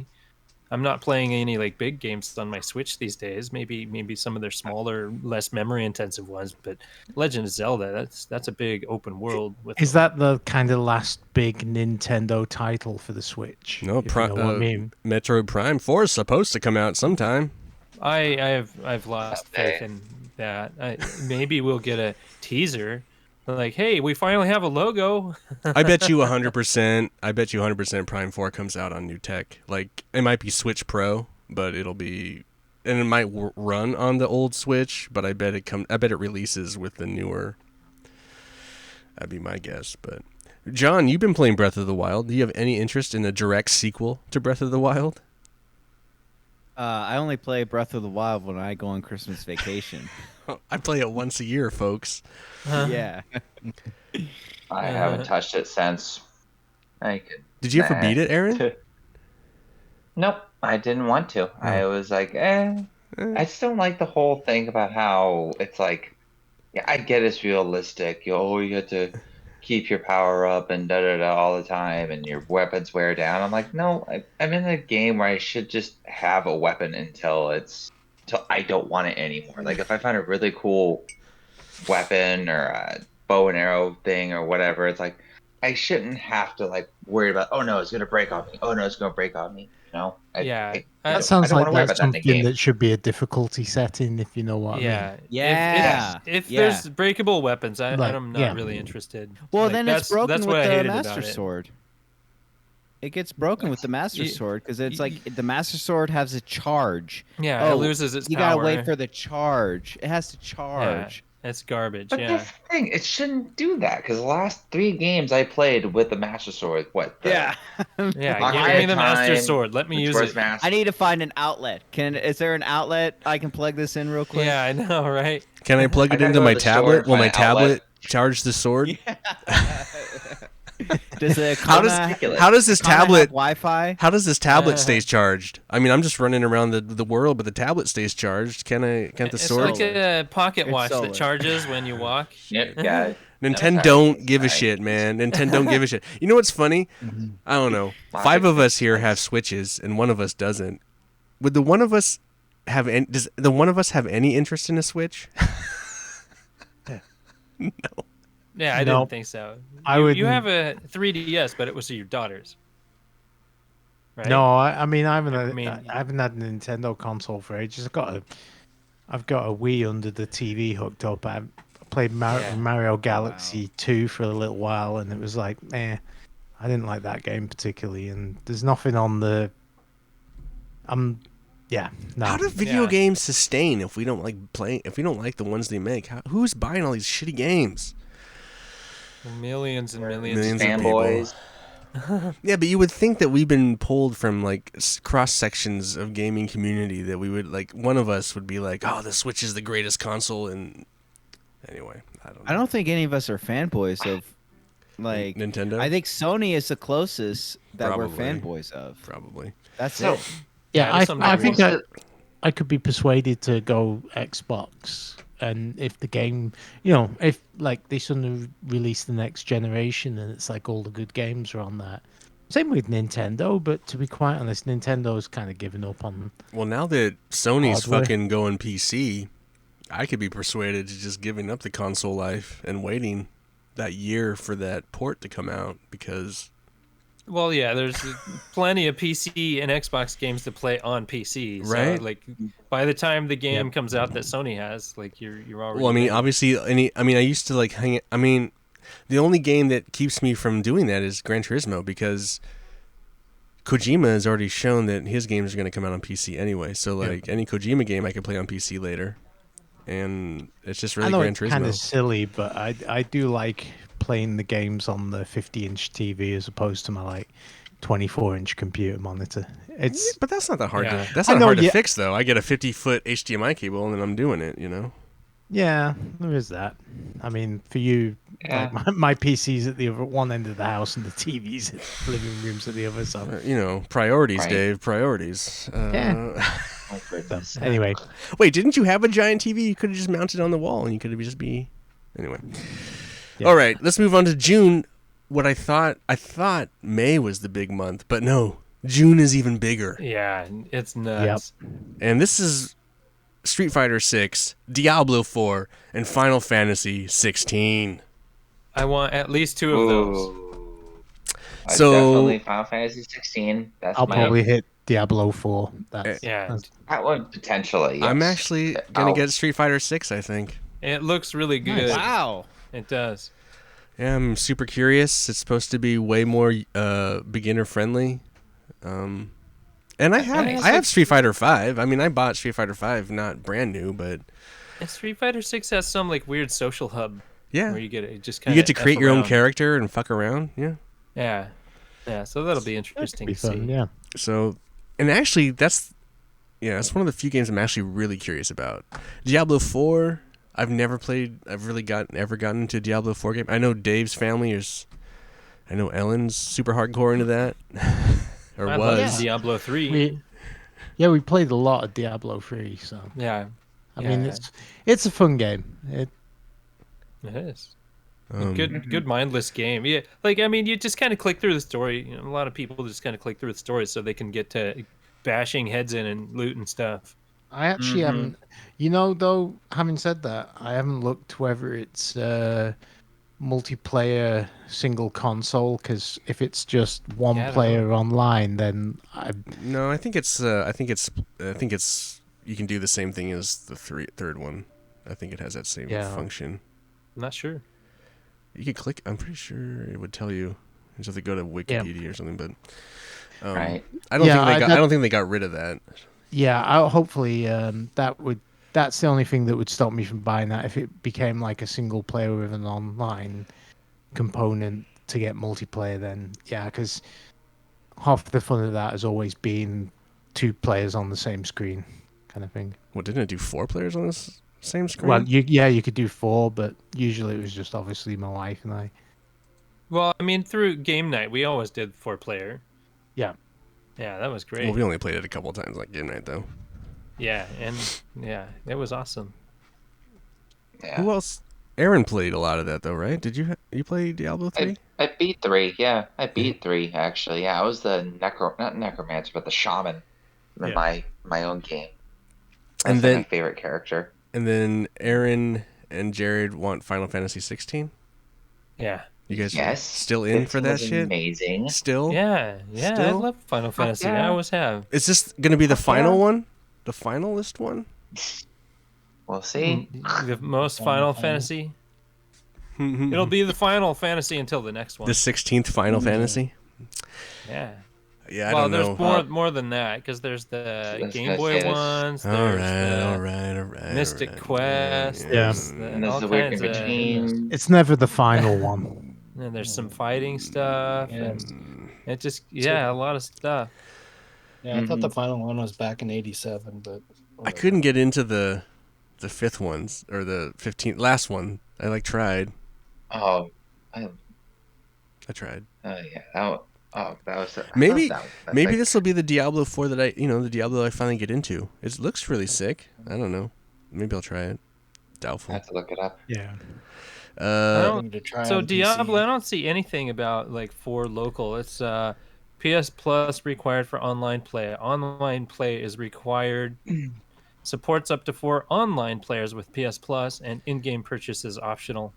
I'm not playing any like big games on my Switch these days. Maybe some of their smaller, less memory intensive ones. But Legend of Zelda, that's a big open world. With Is that the kind of last big Nintendo title for the Switch? No, if you know what I mean. Metroid Prime 4 is supposed to come out sometime. I've lost faith in that. Maybe we'll get a teaser. Like, hey, we finally have a logo. I bet you 100%. I bet you 100% Prime 4 comes out on new tech. Like, it might be Switch Pro, but it'll be, and it might run on the old Switch. But I bet it releases with the newer. That'd be my guess. But John, you've been playing Breath of the Wild. Do you have any interest in a direct sequel to Breath of the Wild? I only play Breath of the Wild when I go on Christmas vacation. I play it once a year, folks. Yeah. I haven't touched it since. Did you ever beat it, Aaron? Nope, I didn't want to. I was like, I just don't like the whole thing about how it's like, yeah, I get it's realistic. You have to keep your power up and da-da-da all the time, and your weapons wear down. I'm like, no, I'm in a game where I should just have a weapon until I don't want it anymore. Like, if I find a really cool weapon or a bow and arrow thing or whatever, it's like, I shouldn't have to, like, worry about, oh, no, it's going to break on me. Oh, no, it's going to break on me. You know? That sounds like that's something that that should be a difficulty setting, if you know what I mean. Yeah. If there's breakable weapons, I'm not really interested. Well, Like, then it's broken that's with what I the hated Master about it. Sword. It gets broken with the Master Sword because it's like the Master Sword has a charge. Yeah, it loses its You power. gotta wait for the charge. It has to charge. It's garbage. But that's the thing, it shouldn't do that, because the last 3 games I played with the Master Sword, Yeah, give me the Master Sword. Let me use it. I need to find an outlet. Is there an outlet I can plug this in real quick? Yeah, I know, right? Can I plug it into my tablet? Will my tablet charge the sword? Does it how does this tablet Wi-Fi? How does this tablet stays charged? I mean, I'm just running around the world, but the tablet stays charged. Can't the sword? It's like a pocket watch solar. that charges when you walk. Yeah. Nintendo don't give a shit, man. Nintendo don't give a shit. You know what's funny? I don't know. 5 of us here have Switches, and one of us doesn't. Would the one of us have? Does the one of us have any interest in a Switch? No. Yeah, I didn't think so. You have a 3DS, but it was your daughter's. Right? No, I mean I haven't had a Nintendo console for ages. I've got a Wii under the TV hooked up. I played Mario Galaxy 2 for a little while, and it was like, I didn't like that game particularly. And there's nothing on the. No. How do video games sustain if we don't like playing? If we don't like the ones they make, who's buying all these shitty games? Millions and millions of fanboys. Yeah, but you would think that we've been pulled from like cross sections of gaming community that we would like. One of us would be like, "Oh, the Switch is the greatest console." And anyway, I don't think any of us are fanboys of like Nintendo. I think Sony is the closest that we're Probably. fanboys of. Probably. That's it. Yeah, I think that I could be persuaded to go Xbox, and if the game, if like they suddenly release the next generation and it's like all the good games are on that. Same with Nintendo, but to be quite honest, Nintendo's kind of given up on. Well, now that Sony's hardware. fucking going PC, I could be persuaded to just giving up the console life and waiting that year for that port to come out because. Well, yeah, there's plenty of PC and Xbox games to play on PC. So, right. like, by the time the game comes out that Sony has, like, you're already. Well, I mean, ready. obviously, I used to like hang. I mean, the only game that keeps me from doing that is Gran Turismo because Kojima has already shown that his games are going to come out on PC anyway. So, like, any Kojima game I could play on PC later, and it's just really Gran Turismo. It's kind of silly, but I do like playing the games on the 50-inch TV as opposed to my like 24-inch computer monitor. But that's not that hard. Yeah. That's not hard to fix, though. I get a 50-foot HDMI cable, and then I'm doing it. Yeah, there is that. I mean, for you, like my PC's at the other one end of the house, and the TV's at the living room's at the other. So priorities, Right. Dave. Priorities. so, anyway, Wait, didn't you have a giant TV? You could have just mounted on the wall, and you could have just be. Anyway. Yeah. All right, let's move on to June. What I thought May was the big month, but no, June is even bigger. Yeah, it's nuts. And this is Street Fighter 6, Diablo 4, and Final Fantasy 16. I want at least 2 of those. Ooh. So- Definitely Final Fantasy 16. That's I'll my probably hit Diablo 4. That's, Yeah, that's that one potentially. Yes. I'm actually gonna get Street Fighter 6, I think. it looks really good. Wow. It does. Yeah, I'm super curious. It's supposed to be way more beginner friendly. And I have Street Fighter 5. I mean, I bought Street Fighter 5 not brand new, but And Street Fighter 6 has some like weird social hub yeah. where you get to just You kind get to create your own character and fuck around. Yeah. Yeah, so that'll be interesting be to see. fun, yeah. So, and actually, that's one of the few games I'm actually really curious about. Diablo 4, I've never played. I've really ever gotten into a Diablo 4 game. I know Dave's family is. I know Ellen's super hardcore into that, or I was. love Diablo 3. We played a lot of Diablo 3, so Yeah, I mean Yeah. it's a fun game. it is. Um, Good mindless game. Yeah, like I mean, you just kind of click through the story. You know, a lot of people just kind of click through the story so they can get to bashing heads in and loot and stuff. I actually haven't. Though, having said that, I haven't looked whether it's multiplayer single console. Because if it's just one Yeah, I don't player online, then No, I think it's. I think it's. You can do the same thing as the third one. I think it has that same function. I'm not sure. You could click. I'm pretty sure it would tell you. You just have to go to Wikipedia or something. But Right. I don't think they got rid of that. yeah, hopefully that's the only thing that would stop me from buying that if it became like a single player with an online component to get multiplayer. Then yeah, because half the fun of that has always been 2 players on the same screen, kind of thing. What, didn't it do 4 players on this same screen? Well, you could do 4, but usually it was just obviously my wife and I. Well, I mean, through game night, we always did 4-player. Yeah. Yeah, that was great. Well, we only played it a couple of times, like game night, though. Yeah, and yeah, it was awesome. Yeah. Who else? Aaron played a lot of that, though, right? Did you play Diablo 3? I beat 3. Yeah, I beat 3 actually. Yeah, I was the not necromancer, but the shaman in my own game. That's And then my favorite character. And then Aaron and Jared want Final Fantasy 16. Yeah. You guys Yes. still in for that was shit? Amazing. Still? Yeah, I Still? love Final Fantasy. yeah. I always have. Is this going to be the final yeah. one? The finalist one? We'll see. The most Final Fantasy. It'll be the Final Fantasy until the next one. The 16th Final Fantasy? Yeah. Yeah, I Well, don't know. there's more than that because there's the That's Game gonna Boy say this. ones. All There's right, the all right. Mystic Quest. Yeah. There's And all there's the weird kinds in of. between. It's never the final one. And there's some fighting stuff. Yeah. And it just a lot of stuff. Yeah, I thought the final one was back in '87, but I couldn't get into the 5th ones, or the 15th, last one. I tried. Oh, I tried. yeah. That was Maybe like, this will be the Diablo 4 that the Diablo I finally get into. It looks really sick. I don't know. Maybe I'll try it. I Doubtful. have to look it up. Yeah. So Diablo, I don't see anything about for local. It's PS Plus required for online play. Online play is required. Supports up to 4 online players with PS Plus, and in-game purchase is optional.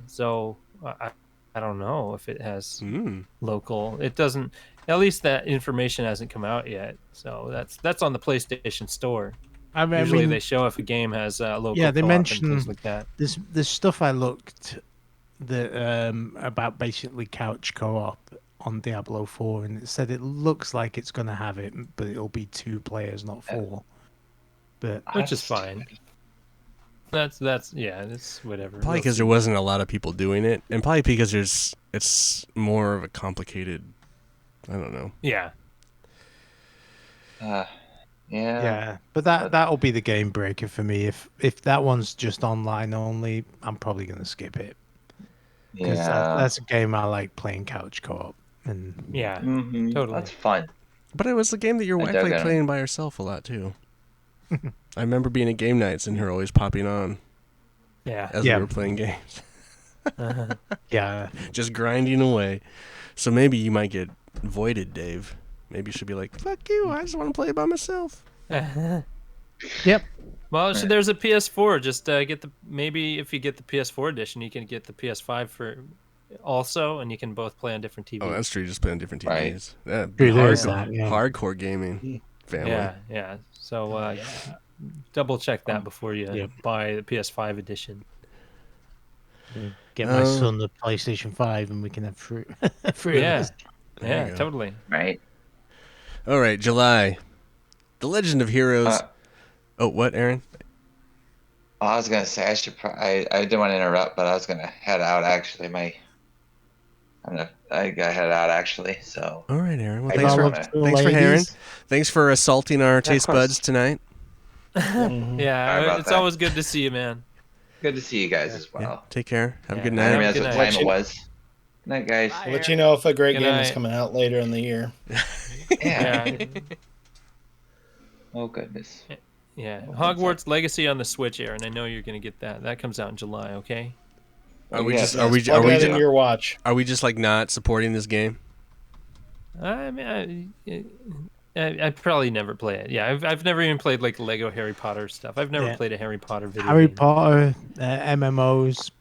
So I don't know if it has local. It doesn't. At least that information hasn't come out yet. So that's on the PlayStation Store. Usually they show if a game has local. Yeah, they co-op and mention things like that. There's stuff I looked that about basically couch co-op on Diablo 4, and it said it looks like it's going to have it, but it'll be 2 players, not 4. But Which is fine. That's it's whatever. Probably We'll because see. there wasn't a lot of people doing it, and probably because it's more of a complicated. I don't know. Yeah. yeah, but that'll be the game breaker for me. If that one's just online only, I'm probably going to skip it. Because that's a game I like playing couch co-op. And Yeah. Mhm. Totally. That's fun. But it was a game that your wife dug liked it. playing by herself a lot too. I remember being at game nights and her always popping on Yeah. as Yeah. we were playing games, yeah, just grinding away. So maybe you might get voided, Dave. Maybe you should be like, fuck you, I just want to play it by myself. Yep. Well, so there's a PS4. Just maybe if you get the PS4 edition, you can get the PS5 for also, and you can both play on different TVs. Oh, that's true. You just play on different Right. TVs. That'd True, be there's hardcore, that, yeah. hardcore gaming family. Yeah. So double check that before you Yep. buy the PS5 edition. Get my son the PlayStation 5 and we can have fruit. Fruit. Yeah, There you go. totally. Right. All right, July. The Legend of Heroes. Oh, what, Aaron? I was gonna say I didn't want to interrupt, but I was gonna head out actually. I gotta head out actually. So All right, Aaron. Well, I thanks just for wanna- thanks for Aaron. Thanks for assaulting our taste course. buds tonight. Mhm. Yeah, Sorry about it's that. always good to see you, man. good to see you guys as Yeah, well. take care. Have a Yeah. good I night. didn't Have a realize good what night. time it was. Good night, guys. I'll let you know if a great Good game is night. coming out later in the year. Yeah, Oh goodness. yeah. Hogwarts Legacy on the Switch, Aaron. I know you're gonna get that. That comes out in July. Okay. Are we Yes, just are we Plug are we that just, in your watch. are we just like not supporting this game? I mean, I'd probably never play it. Yeah, I've never even played like Lego Harry Potter stuff. I've never Yeah. played a Harry Potter video Harry game. Potter, MMOs,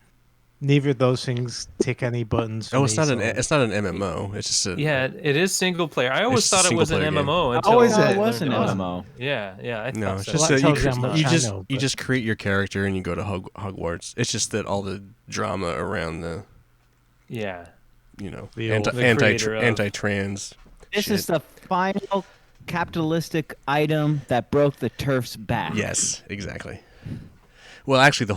neither of those things tick any buttons. For Oh, it's me, not an so- it's not an MMO. It's just a Yeah, it is single player. I always just a thought it was an single-player game. MMO I until always I thought it learned was an wasn't. MMO. Yeah, I No, thought it's so. just Well, that that you tells you how cre- much you I just know, you but- just create your character and you go to Hogwarts. It's just that all the drama around the Yeah. The old- The creator of- anti-trans. This shit. is the final capitalistic item that broke the turf's back. Yes, exactly. Well, actually,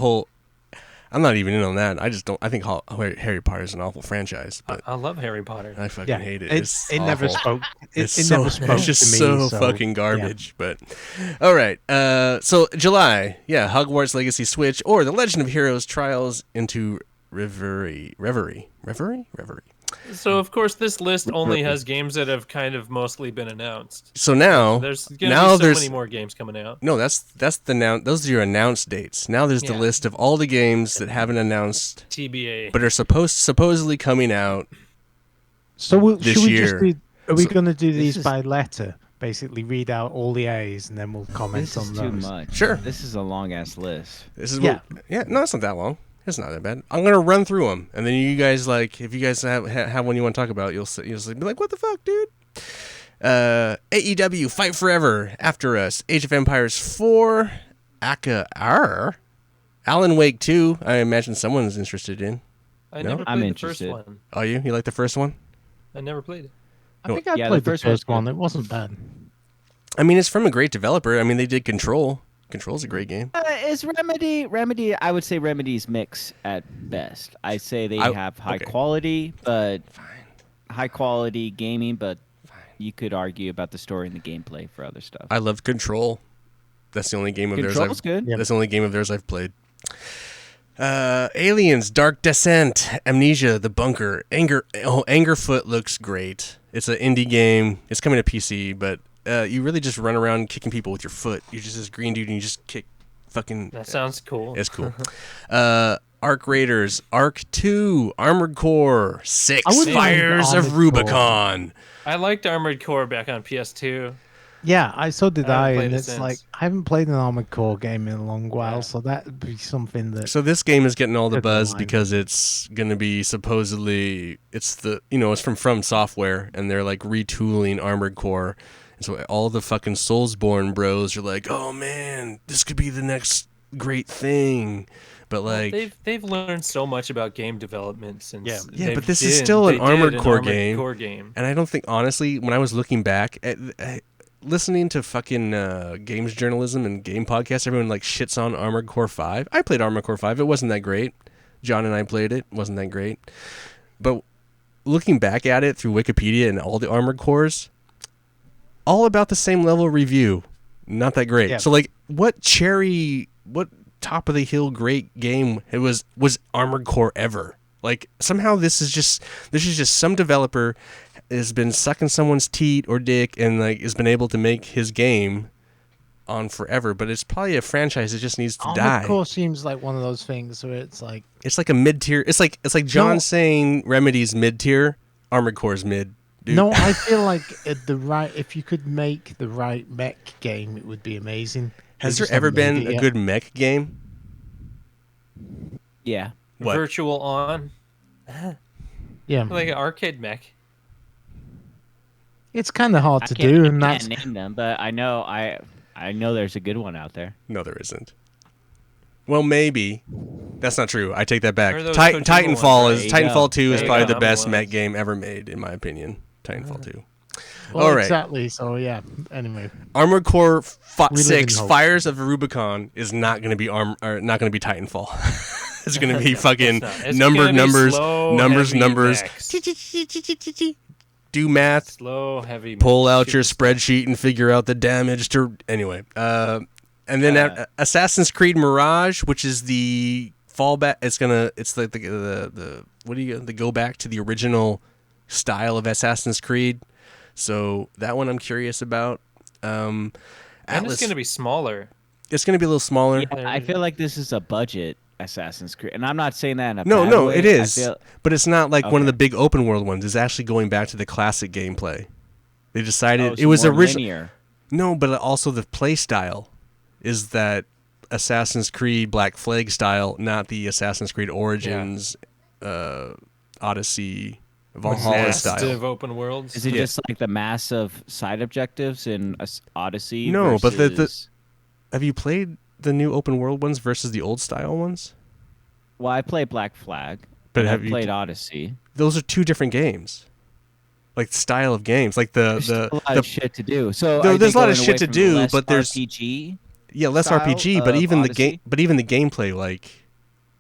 I'm not even in on that. I just don't. I think Harry Potter is an awful franchise, but I love Harry Potter. I fucking Yeah, hate it. it never awful. spoke. It It's so never spoke it's just to me. so so, fucking yeah. garbage. But all right. So July, yeah, Hogwarts Legacy Switch or The Legend of Heroes Trials into Reverie. So of course this list only has games that have kind of mostly been announced. So now There's gonna now be so there's many more games coming out. no. That's the now. Those are your announced dates. Now there's the Yeah. list of all the games that haven't announced TBA. but are supposedly coming out. So this should we year. just do? Are we So- going to do This these is- by letter? Basically, read out all the A's and then we'll comment This is on too those. much. Sure. This is a long ass list. This is Yeah. yeah. No, it's not that long. It's not that bad. I'm gonna run through them, and then you guys if you guys have one you want to talk about, you'll be like, what the fuck, dude? AEW Fight Forever, After Us, Age of Empires 4, Aka R, Alan Wake 2. I imagine someone's interested in. I No? never I'm played the interested. first one. Oh, you like the first one? I never played it. I think I Yeah, the played the first one's first one. good. It wasn't bad. I mean, it's from a great developer. I mean, they did Control. Control's a great game. Is Remedy? I would say Remedy's mix at best. I say they I- have high okay. quality, but Fine. high quality gaming. But you could argue about the story and the gameplay for other stuff. I loved Control. That's the only game of theirs Control's good. Yeah. That's the only game of theirs I've played. Aliens, Dark Descent, Amnesia, The Bunker, Angerfoot looks great. It's an indie game. It's coming to PC, but you really just run around kicking people with your foot. You're just this green dude and you just kick fucking... That sounds cool. It's cool. Arc Raiders, Arc 2, Armored Core, 6, I wouldn't mind Fires of Armored Core. Rubicon. I liked Armored Core back on PS2. Yeah, so did I I, haven't played and it it's since. like I haven't played an Armored Core game in a long while, Yeah. so that'd be something that. So this game is getting all the Good buzz line. because it's going to be supposedly it's from Software and they're like retooling Armored Core. And so all the fucking Soulsborne bros are like, "Oh man, this could be the next great thing." But Well, like they've learned so much about game development since. Yeah. Yeah, they but this is did- still an they did Armored Core Armored game. Core game. and I don't think honestly when I was looking back at listening to fucking games journalism and game podcasts, everyone like shits on Armored Core 5. I played Armored Core 5. It wasn't that great. John and I played it. Wasn't that great. But looking back at it through Wikipedia and all the Armored Cores, all about the same level of review. Not that great. Yeah. So like what top of the hill great game it was Armored Core ever. Like somehow this is just some developer has been sucking someone's teat or dick and like has been able to make his game on forever, but it's probably a franchise that just needs to die. Armored Core seems like one of those things where it's like It's like a mid-tier. It's like John No. saying Remedy's mid-tier, Armored Core's mid. Dude. No, I feel like if you could make the right mech game, it would be amazing. Has They there just ever haven't made been it a yet. good mech game? Yeah. What? Virtual on, Yeah, like an arcade mech. it's kind of hard I to can't, do, I and can't that's name them, but I know there's a good one out there. No, there isn't. Well, maybe. That's not true. I take that back. Or those Kojima Titanfall ones, is right? Titanfall 2 is There you probably go. the best Konami mech ones. game ever made, in my opinion. Titanfall 2. well, All right. exactly. So yeah. Anyway, Armored Core We live in 6 hope. Fires of Rubicon is not going to be not going to be Titanfall. It's going to be fucking It's not. It's numbers, gonna be numbers, slow, numbers, heavy numbers. mechs. Do math. Slow, heavy. Pull mechs. out Shoot your the stuff. spreadsheet and figure out the damage to anyway. And then Assassin's Creed Mirage, which is the fallback. It's like the what do you the go back to the original style of Assassin's Creed. So that one I'm curious about. And Atlas, it's going to be smaller. it's going to be a little smaller. Yeah, I feel like this is a budget Assassin's Creed, and I'm not saying that in a No, bad no, way. it I is. feel- But it's not like one of Okay. the big open world ones. It's actually going back to the classic gameplay. They decided oh, it so was more original. linear. No, but also the play style is that Assassin's Creed Black Flag style, not the Assassin's Creed Origins, Odyssey, Valhalla style. Massive open worlds. Is it Yeah. just like the massive side objectives in Odyssey? No, but versus... Have you played the new open world ones versus the old style ones? Well, I played Black Flag, But but have I you played Odyssey. Those are two different games. Like style of games, like There's still a lot of shit to do. So There- are there's they a lot of going shit away to from the do, less but there's- RPG. yeah, less style RPG, but of even Odyssey? the gameplay, like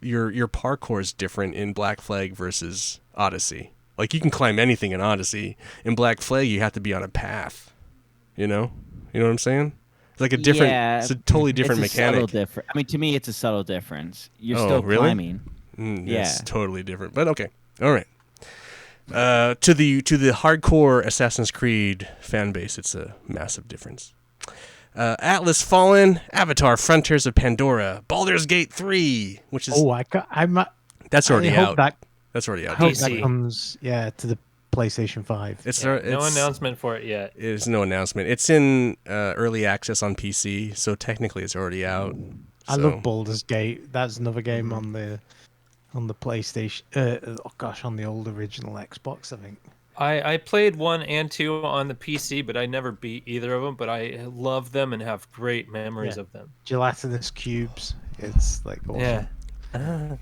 your parkour is different in Black Flag versus Odyssey. Like you can climb anything in Odyssey. In Black Flag, you have to be on a path. You know what I'm saying? It's like a different. Yeah, it's a totally different it's a subtle mechanic. difference. I mean, to me, it's a subtle difference. You're Oh, still really? climbing. Yeah, it's Yeah. totally different. But okay, all right. To the hardcore Assassin's Creed fan base, it's a massive difference. Atlas Fallen, Avatar: Frontiers of Pandora, Baldur's Gate 3, which is that's already I hope out. That, That's already I out. hope PC. that comes to the PlayStation 5. It's, Yeah, it's no announcement for it yet. There's no announcement. It's in early access on PC, so technically it's already out. I So- love Baldur's Gate. That's another game on the PlayStation. On the old original Xbox, I think. I played 1 and 2 on the PC, but I never beat either of them. But I love them and have great memories Yeah. of them. Gelatinous cubes. It's like awesome. Yeah.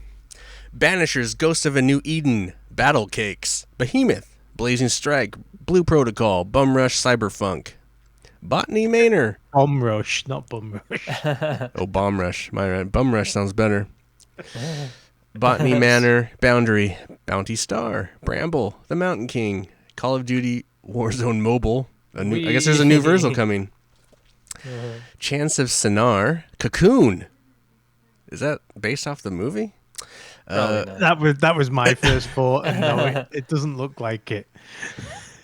Banishers, Ghost of a New Eden, Battle Cakes, Behemoth, Blazing Strike, Blue Protocol, Bum Rush, Cyberpunk, Botany Manor. Bomb Rush, not Bum Rush. Oh, Bomb Rush. My right. Bum Rush sounds better. Botany Manor, Boundary, Bounty Star, Bramble, The Mountain King, Call of Duty Warzone Mobile. I guess there's a new version coming. Chance of Sinar, Cocoon. Is that based off the movie? Probably not. That was my first thought, and no, it doesn't look like it.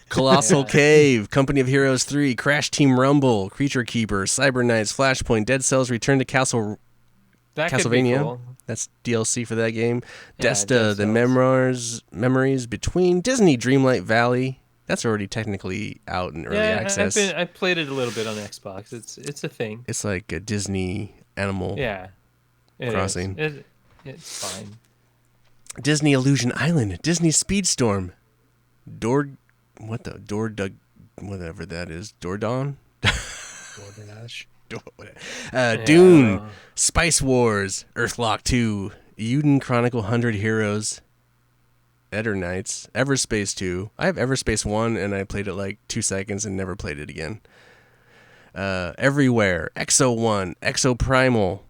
Colossal Cave, Company of Heroes 3, Crash Team Rumble, Creature Keeper, Cyber Knights, Flashpoint, Dead Cells, Return to That could be Castlevania. cool. That's DLC for that game. Yeah, Desta, Dead the Cells. Memories Between, Disney Dreamlight Valley. That's already technically out in early Yeah, access. I played it a little bit on Xbox. It's a thing. It's like a Disney animal. Yeah. It is. Crossing. It's fine. Disney Illusion Island, Disney Speedstorm, whatever that is, Dordon? Dune, Spice Wars, Earthlock 2, Uden Chronicle 100 Heroes, Knights, Everspace 2. I have Everspace 1 and I played it like 2 seconds and never played it again. Everywhere, Exo 1, Exo Primal.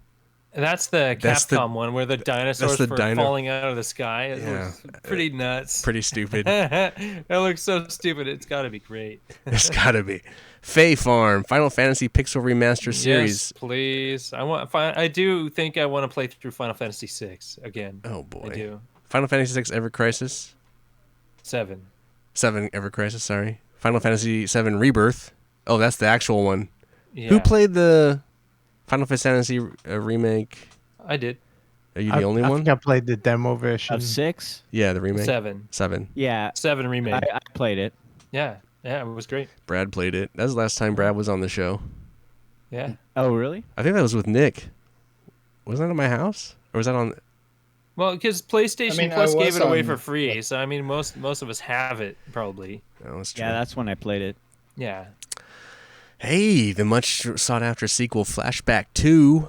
That's the Capcom one where the dinosaurs the were dino- falling out of the sky. It Yeah. looks pretty nuts. Pretty stupid. It looks so stupid. It's got to be great. It's gotta be. Fae Farm, Final Fantasy Pixel Remaster Series. Yes, please. I do think I want to play through Final Fantasy 6 again. Oh boy. I do. Final Fantasy 6 Ever Crisis. 7. 7 Ever Crisis, sorry. Final Fantasy 7 Rebirth. Oh, that's the actual one. Yeah. Who played the Final Fantasy remake? I did. Are you the only I one? think I played the demo version. Of 6? Yeah, the remake. 7. 7. Yeah. 7 remake. I played it. Yeah, it was great. Brad played it. That was the last time Brad was on the show. Yeah. Oh, really? I think that was with Nick. Wasn't that at my house? Or was that on... Well, because PlayStation mean, I Plus gave was it away on- for free, so I mean, most of us have it probably. That was true. Yeah, that's when I played it. Yeah. Hey, the much sought after sequel Flashback 2.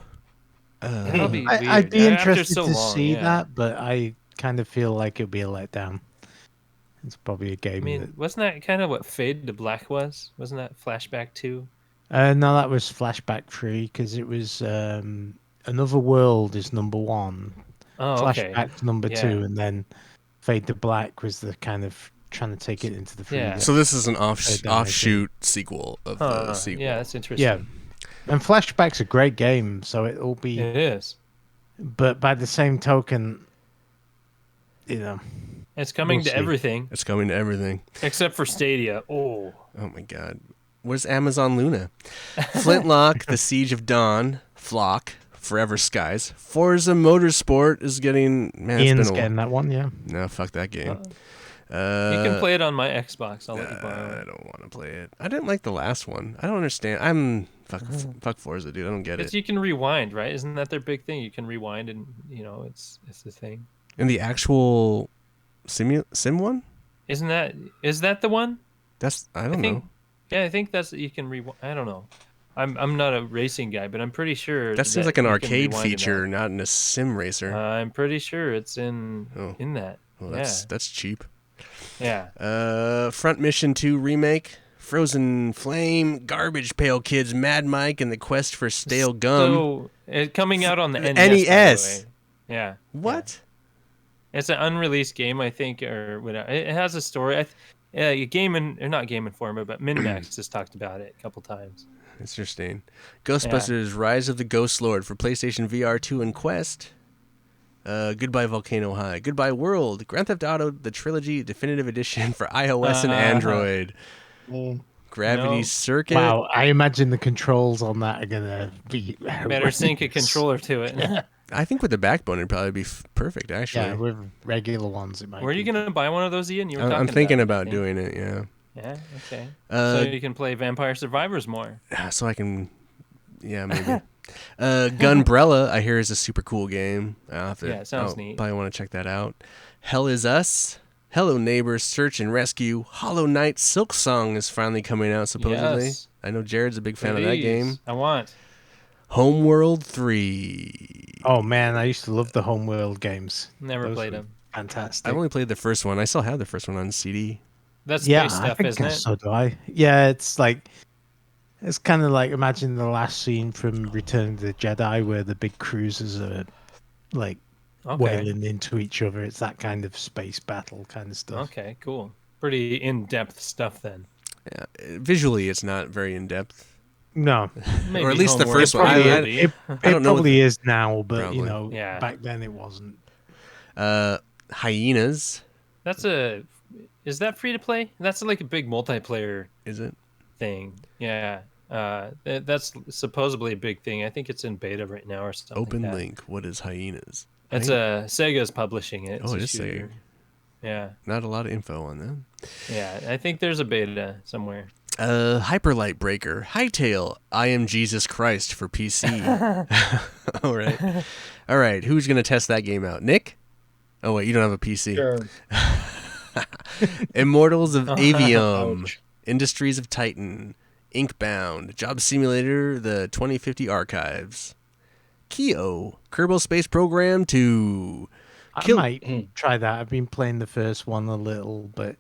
That'll be weird. I'd be After interested so to long, see yeah. that, but I kind of feel like it'll be a letdown. It's probably a game I mean, wasn't that kind of what Fade to Black was? Wasn't that Flashback 2? no, that was Flashback 3 because it was Another World is number 1, Oh, okay. Flashback's number Yeah. 2, and then Fade to Black was the kind of trying to take it into the 3D. Yeah. So this is an Dimension. offshoot sequel of the sequel. Yeah, that's interesting. Yeah, and Flashback's a great game, so it'll be. It is. But by the same token, It's coming We'll to see. everything It's coming to everything. except for Stadia. Oh. Oh my god. Where's Amazon Luna? Flintlock, The Siege of Dawn, Flock, Forever Skies. Forza Motorsport is getting... Man, it's Ian's been a getting that one, yeah. No, fuck that game. You can play it on my Xbox. I'll let you I borrow it. don't want to play it. I didn't like the last one. I don't understand. Fuck Forza, dude. I don't get it. You can rewind, right? Isn't that their big thing? You can rewind, and it's the thing. And the actual sim one? Is that the one? I don't know. Yeah, I think that's you can rewind. I don't know. I'm not a racing guy, but I'm pretty sure That seems like an you can arcade rewind in feature, that. not in a sim racer. I'm pretty sure it's in that. Well, yeah. that's cheap. Yeah. Front Mission 2 remake, Frozen Flame, Garbage Pail Kids, Mad Mike, and the Quest for Stale Gum. So coming out on the NES. NES. By the way. Yeah. What? Yeah. It's an unreleased game, I think, or whatever. It has a story. Not Game Informer, but Minimax has talked about it a couple times. Interesting. Ghostbusters: Rise of the Ghost Lord for PlayStation VR 2 and Quest. Goodbye Volcano High. Goodbye World. Grand Theft Auto: The Trilogy Definitive Edition for iOS and Android. Gravity No. Circuit. Wow, I imagine the controls on that are gonna be Better sync a controller to it. I think with the backbone it'd probably be perfect. Actually, Yeah, with regular ones it might. Were you be. gonna buy one of those, Ian? You were talking I'm thinking about about doing it. Yeah. Yeah. Okay. Uh, so you can play Vampire Survivors more. So I can. Yeah, maybe. Gunbrella, I hear, is a super cool game. I'll have to, Yeah, it sounds neat. Probably want to check that out. Hell is Us. Hello Neighbor, Search and Rescue. Hollow Knight Silk Song is finally coming out, supposedly. Yes. I know Jared's a big fan of that Please. game. I want. Homeworld 3. Oh man, I used to love the Homeworld games. Never Those played were them. Fantastic. I've only played the first one. I still have the first one on CD. That's yeah, space I stuff, think isn't it? so do I. Yeah, it's kind of like imagine the last scene from Return of the Jedi where the big cruisers are like Okay. wailing into each other. It's that kind of space battle kind of stuff. Okay. Cool. Pretty in-depth stuff then. Yeah, visually, it's not very in depth. No, Maybe Or at least the Homeworld first one. probably I will be. it don't know probably is now, but Probably. Yeah. back then it wasn't. Hyenas, Is that free to play? That's like a big multiplayer is it? thing. Yeah. That's supposedly a big thing. I think it's in beta right now or something. Open like that. link. What is Hyenas? It's Sega's publishing it. It's Oh, a it is shooter. Sega. Yeah. Not a lot of info on that. Yeah. I think there's a beta somewhere. Hyperlight Breaker, Hightail, I Am Jesus Christ for PC. All right. Who's gonna test that game out? Nick? Oh wait, you don't have a PC. Sure. Immortals of Avium, Ouch. Industries of Titan, Inkbound, Job Simulator, the 2050 Archives, Keo, Kerbal Space Program 2. I might try that. I've been playing the first one a little, but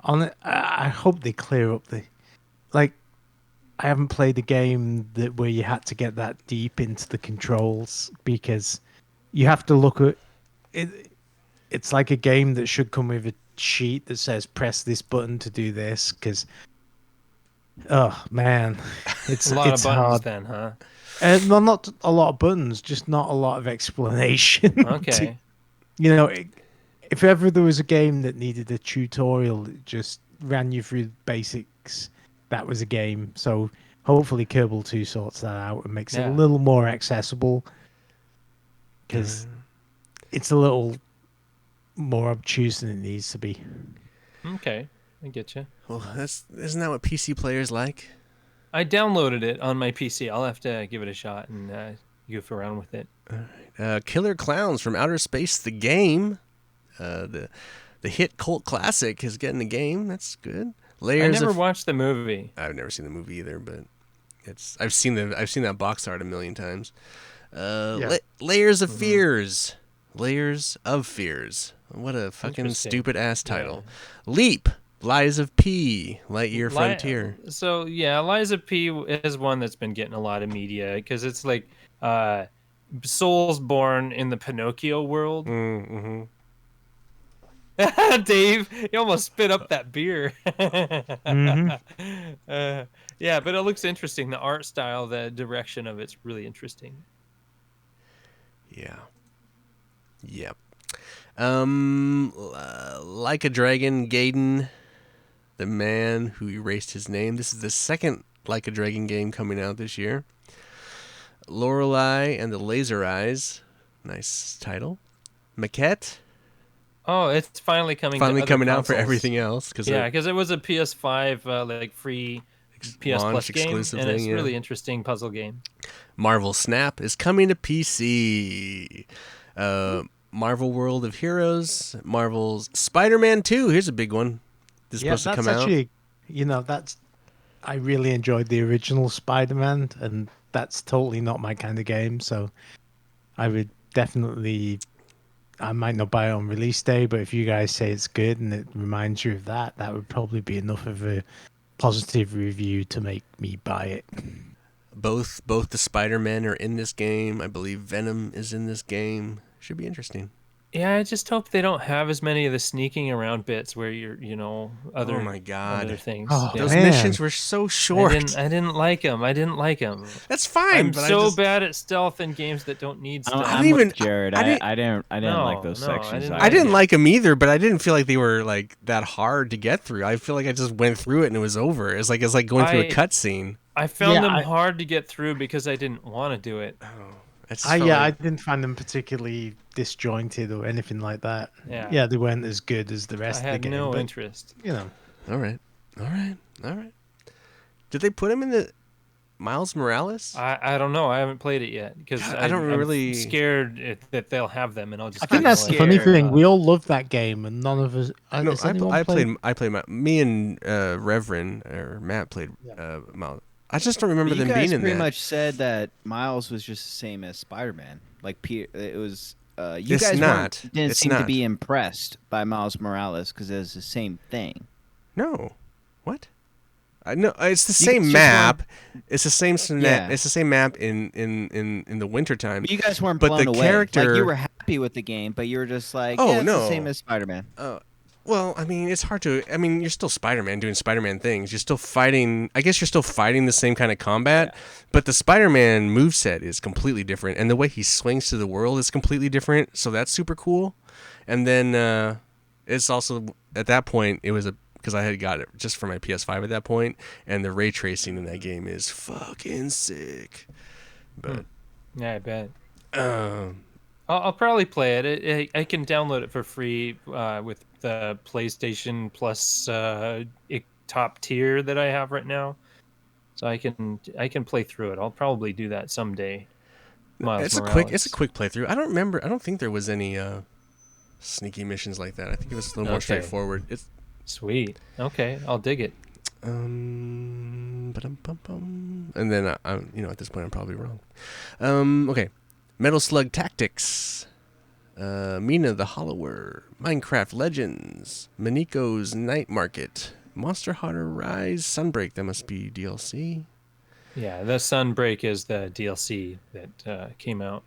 on it, I hope they clear up the I haven't played a game where you had to get that deep into the controls because you have to look at it. It's like a game that should come with a sheet that says press this button to do this because oh man, it's A lot it's of buttons hard. then, huh? Well, not a lot of buttons, just not a lot of explanation. Okay. If ever there was a game that needed a tutorial that just ran you through the basics, that was a game. So hopefully Kerbal 2 sorts that out and makes it Yeah. a little more accessible because it's a little more obtuse than it needs to be. Okay. I get you. Well, isn't that what PC players like? I downloaded it on my PC. I'll have to give it a shot and goof around with it. Killer Clowns from Outer Space, the game. The hit cult classic is getting a game. That's good. I never watched the movie. I've never seen the movie either, but I've seen that box art a million times. Layers of Fears. Layers of Fears. What a fucking stupid ass title. Yeah. Leap. Lies of P. Lightyear Frontier. So yeah, Lies of P is one that's been getting a lot of media because it's like souls born in the Pinocchio world. Mm-hmm. Dave, you almost spit up that beer. Mm-hmm. Yeah, but it looks interesting. The art style, the direction of it's really interesting. Yeah. Yep. Like a Dragon, Gaiden, the man who erased his name. This is the second Like a Dragon game coming out this year. Lorelei and the Laser Eyes. Nice title. Maquette. Oh, it's finally coming. Finally to other coming consoles. out for everything else. Because it was a PS5 like free PS Plus game, and it's really interesting puzzle game. Marvel Snap is coming to PC. Marvel World of Heroes, Marvel's Spider-Man 2. Here's a big one. This is supposed to come out. Actually, I really enjoyed the original Spider-Man, and that's totally not my kind of game. So I would definitely. I might not buy it on release day, but if you guys say it's good and it reminds you of that, that would probably be enough of a positive review to make me buy it. Both the Spider-Men are in this game. I believe Venom is in this game. Should be interesting. Yeah, I just hope they don't have as many of the sneaking around bits where you're, other. Oh my God. Other things. Oh, those missions were so short. I didn't like them. That's fine. I'm but so bad at stealth in games that don't need stealth. I'm with Jared. I didn't like those sections. I didn't like them either, but I didn't feel like they were like that hard to get through. I feel like I just went through it and it was over. It's like going through a cutscene. I found them hard to get through because I didn't want to do it. I didn't find them particularly disjointed or anything like that. Yeah, they weren't as good as the rest of the game. I had no interest. All right. Did they put him in the Miles Morales? I don't know. I haven't played it yet because I'm scared that they'll have them, and I'll just. I think that's the funny thing. We all love that game, and none of us. I played. Me and Reverend or Matt played Miles. I just don't remember them being in that. You guys pretty much said that Miles was just the same as Spider-Man. Like it was. You guys didn't seem to be impressed by Miles Morales because it was the same thing. No, what? No, it's the same map. It's the same. It's the same map in the wintertime. But you guys weren't blown away. Character, like you were happy with the game, but you were just like, it's the same as Spider-Man. Well, I mean, it's hard to. I mean, you're still Spider-Man doing Spider-Man things. You're still fighting. I guess you're still fighting the same kind of combat, but the Spider-Man moveset is completely different, and the way he swings to the world is completely different. So that's super cool. And then it's also at that point it was because I had got it just for my PS5 at that point, and the ray tracing in that game is fucking sick. But yeah, I bet. I'll probably play it. I can download it for free with the PlayStation Plus top tier that I have right now, so I can play through it. I'll probably do that someday. It's a quick playthrough. I don't think there was any sneaky missions like that. I think it was a little more straightforward. It's sweet. Okay, I'll dig it. And then at this point I'm probably wrong. Okay. Metal Slug Tactics, Mina the Hollower, Minecraft Legends, Miniko's Night Market, Monster Hunter Rise, Sunbreak. That must be DLC. Yeah, the Sunbreak is the DLC that came out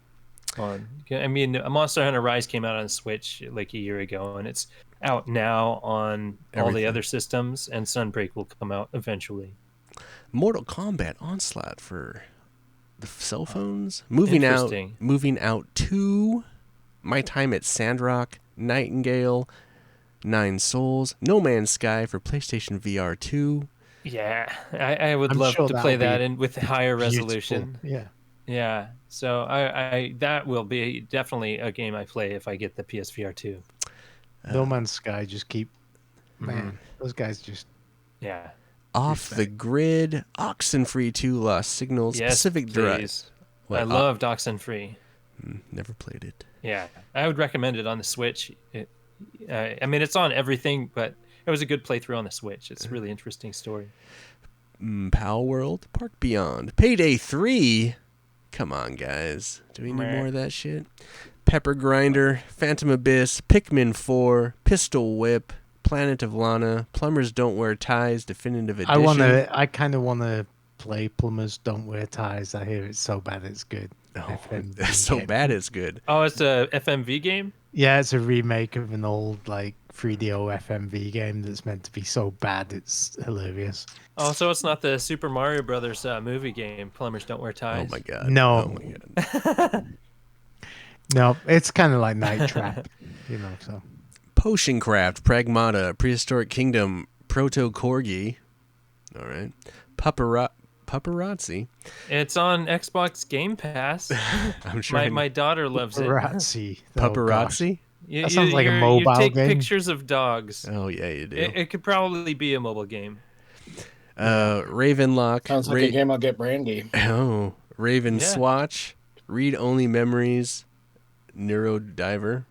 on. I mean, Monster Hunter Rise came out on Switch like a year ago, and it's out now on all the other systems, and Sunbreak will come out eventually. Mortal Kombat Onslaught for the cell phones. Moving out 2, My Time at Sandrock, Nightingale, 9 Souls, No Man's Sky for PlayStation VR 2. Yeah, I would love to play that in with higher resolution. Yeah. So I that will be definitely a game I play if I get the PSVR 2. No Man's Sky just keep Those guys just Yeah. Off the Grid, Oxenfree 2, Lost Signals, Yes, Pacific Drive. please. What, I loved Oxenfree. Never played it. Yeah, I would recommend it on the Switch. I mean, it's on everything, but it was a good playthrough on the Switch. It's a really interesting story. Pal World, Park Beyond, Payday 3. Come on, guys. Do we need Meh. more of that shit? Pepper Grinder, Phantom Abyss, Pikmin 4, Pistol Whip, Planet of Lana, Plumbers Don't Wear Ties, Definitive Edition. I kind of wanna play Plumbers Don't Wear Ties. I hear it's so bad it's good. Oh, FMV it's so game. bad it's good. Oh, it's a FMV game? Yeah, it's a remake of an old like 3DO FMV game that's meant to be so bad it's hilarious. Oh, so it's not the Super Mario Brothers movie game, Plumbers Don't Wear Ties? Oh my god. No. Oh my god. No, it's kind of like Night Trap, so. Potion Craft, Pragmata, Prehistoric Kingdom, Proto Corgi. All right. Paparazzi. It's on Xbox Game Pass. I'm sure. My daughter loves it. Paparazzi. Oh, gosh. Paparazzi? That sounds like a mobile You take game. pictures of dogs. Oh yeah, you do. It could probably be a mobile game. Ravenlock. Sounds like a game I'll get Brandy. Oh, Raven Yeah. Swatch, Read Only Memories, Neurodiver,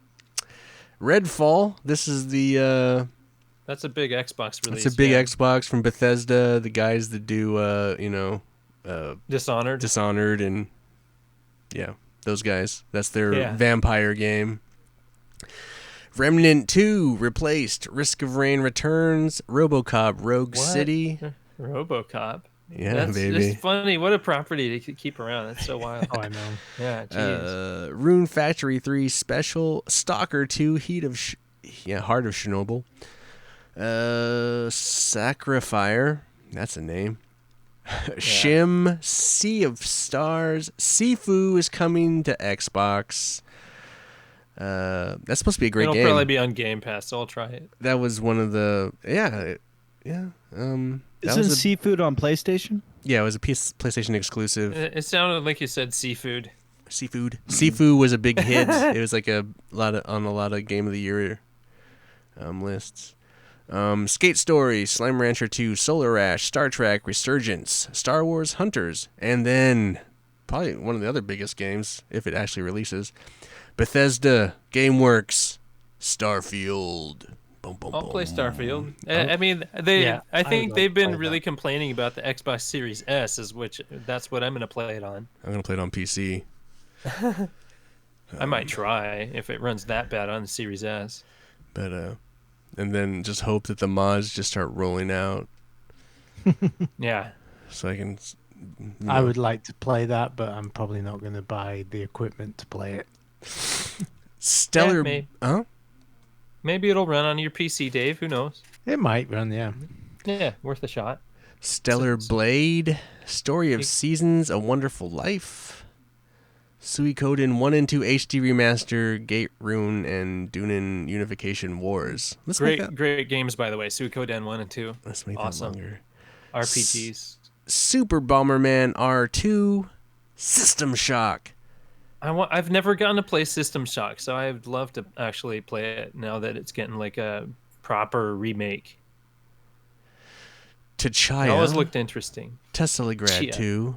Redfall. This is the That's a big Xbox release. it's a big yeah. Xbox from Bethesda, the guys that do Dishonored. Dishonored and yeah, those guys. That's their Yeah. vampire game. Remnant 2 replaced, Risk of Rain returns, RoboCop Rogue What? City. RoboCop. Yeah, That's baby. just funny. What a property to keep around. That's so wild. Oh, I know. Yeah, jeez. Rune Factory 3 Special, Stalker 2 Heart of Chernobyl, Sacrifier, that's a name. Shim, Sea of Stars, Sifu is coming to Xbox. That's supposed to be a great It'll game. probably be on Game Pass, so I'll try it. That was one of the that Isn't was Seafood on PlayStation? it was a PlayStation exclusive. It sounded like you said seafood. Seafood. Sifu was a big hit. It was like on a lot of Game of the Year lists. Skate Story, Slime Rancher 2, Solar Ash, Star Trek, Resurgence, Star Wars Hunters, and then probably one of the other biggest games, if it actually releases, Bethesda, GameWorks, Starfield. Boom, boom, I'll boom. play Starfield. I mean, I think would they've been play really that. complaining about the Xbox Series S, that's what I'm going to play it on. I'm going to play it on PC. I might try if it runs that bad on the Series S. But and then just hope that the mods just start rolling out Yeah. so I can. I would like to play that, but I'm probably not going to buy the equipment to play it. Stellar. Yeah, maybe. Huh? Maybe it'll run on your PC, Dave. Who knows? It might run, yeah. Yeah, worth a shot. Stellar Blade, Story of Seasons, A Wonderful Life, Suikoden 1 and 2 HD Remaster, Gate Rune, and Dunin Unification Wars. Let's make Great games, by the way. Suikoden 1 and 2. Let's make Awesome. that longer. RPGs. Super Bomberman R2, System Shock. I've never gotten to play System Shock, so I'd love to actually play it now that it's getting like a proper remake. Tachaya. It always looked interesting. Tesseligrad Chia. 2.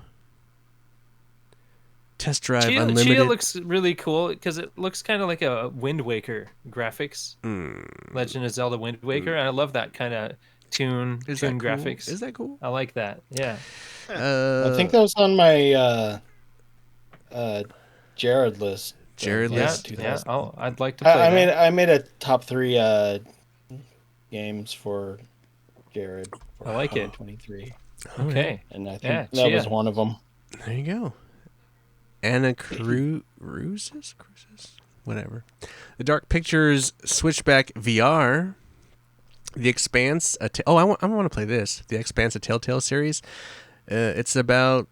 Test Drive Chia Unlimited. looks really cool because it looks kind of like a Wind Waker graphics. Legend of Zelda Wind Waker, and I love that kind of tune Is that cool? graphics. Is that cool? I like that. Yeah. I think that was on my Jared list. Jared Yeah. list? Yeah. I'd like to play I that. I made a top 3 games for Jared. For I like it. 23, Okay. and I think Yeah, that was Chia. one of them. There you go. Anna Cruises? Whatever. The Dark Pictures Switchback VR. The Expanse. I want to play this. The Expanse, a Telltale series. It's about.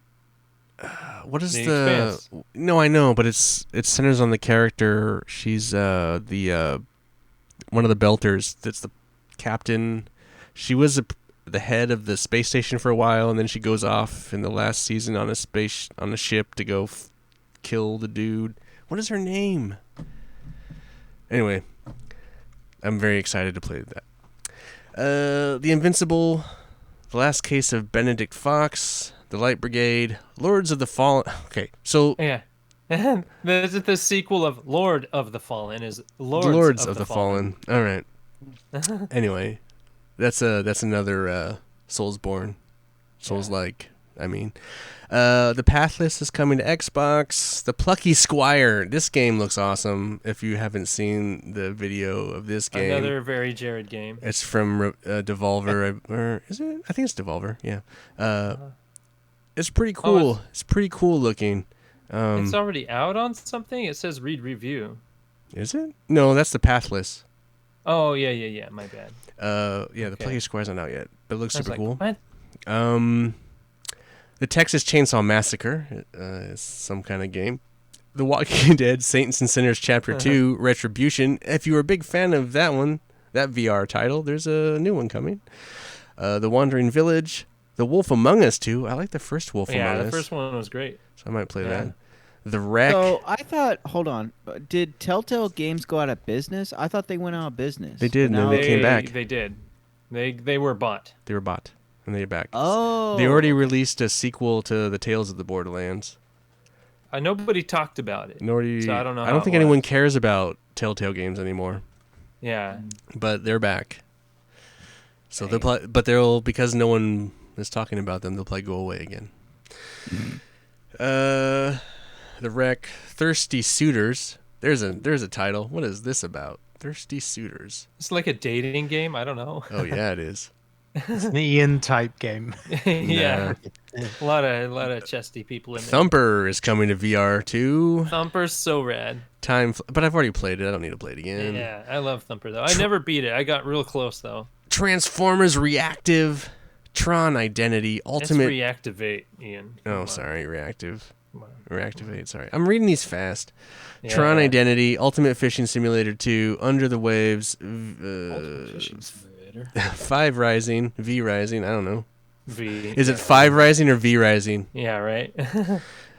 What is The the? Expanse. No, I know, but it centers on the character. She's the one of the Belters. That's the captain. She was the head of the space station for a while, and then she goes off in the last season on a ship to go kill the dude. What is her name? Anyway, I'm very excited to play that. The Invincible, The Last Case of Benedict Fox, The Light Brigade, Lords of the Fallen. Okay, so Yeah. This is the sequel of Lord of the Fallen is Lords of the Fallen. All right. Anyway, that's another Soulsborne, Souls-like. I mean, the Pathless is coming to Xbox. The Plucky Squire. This game looks awesome. If you haven't seen the video of this game, Another very Jared game. it's from Devolver, or is it? I think it's Devolver. Yeah. It's pretty cool. It's pretty cool looking. It's already out on something. It says read review. Is it? No, that's the Pathless. Oh yeah. My bad. Yeah, the Plucky Squire's not out yet, but it looks I was super like, cool. what? The Texas Chainsaw Massacre is some kind of game. The Walking Dead Saints and Sinners Chapter 2 Retribution. If you were a big fan of that one, that VR title, there's a new one coming. The Wandering Village. The Wolf Among Us 2. I like the first Wolf Among Us. Yeah, the first one was great. So I might play that. The Wreck. So I thought, hold on, did Telltale Games go out of business? I thought they went out of business. They did, and then Now- they came back. They did. They were bought. They were bought, and they're back. Oh. They already released a sequel to the Tales of the Borderlands. Nobody talked about it. So I don't know. I how don't it think anyone cares about Telltale Games anymore. Yeah. But they're back. So because no one is talking about them, they'll probably go away again. The Wreck, Thirsty Suitors. There's a title. What is this about? Thirsty Suitors. It's like a dating game. I don't know. Oh yeah, it is. It's an Ian type game. Yeah. A lot of chesty people in there. Thumper is coming to VR too. Thumper's so rad. But I've already played it. I don't need to play it again. Yeah, I love Thumper though. I never beat it. I got real close though. Transformers Reactive, Tron Identity, Ultimate. It's reactivate, Ian. Come Oh, on. sorry, Reactive. Come on. Reactivate. Sorry, I'm reading these fast. Yeah. Tron Identity, Ultimate Fishing Simulator 2, Under the Waves, Fishing Simulator. 5 Rising, V Rising. I don't know. V. Is it 5 Rising or V Rising? Yeah, right.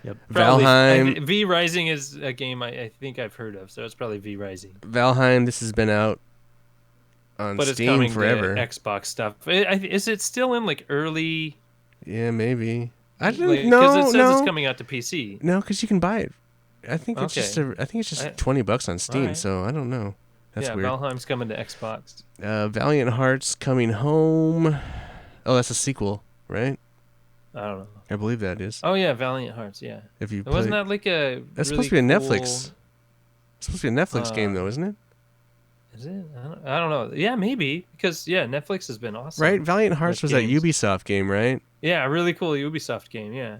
Yep. Probably- Valheim. V Rising is a game I think I've heard of, so it's probably V Rising. Valheim. This has been out on But it's Steam coming forever. to Xbox stuff. Is it still in like early? Yeah, maybe. I Because don't it know. says No, it's coming out to PC. no, because you can buy it. I think it's just Okay. $20 on Steam. Alright. So I don't know. That's yeah, weird. Valheim's coming to Xbox. Valiant Hearts Coming Home. Oh, that's a sequel, right? I don't know. I believe that is. Oh yeah, Valiant Hearts. Yeah, If you wasn't play- that like a? That's really supposed to be a cool- Netflix. It's supposed to be a Netflix game, though, isn't it? Is it? I don't know. Yeah, maybe because Netflix has been awesome. Right? Valiant Hearts with was that games. Ubisoft game, right? Yeah, a really cool Ubisoft game. Yeah.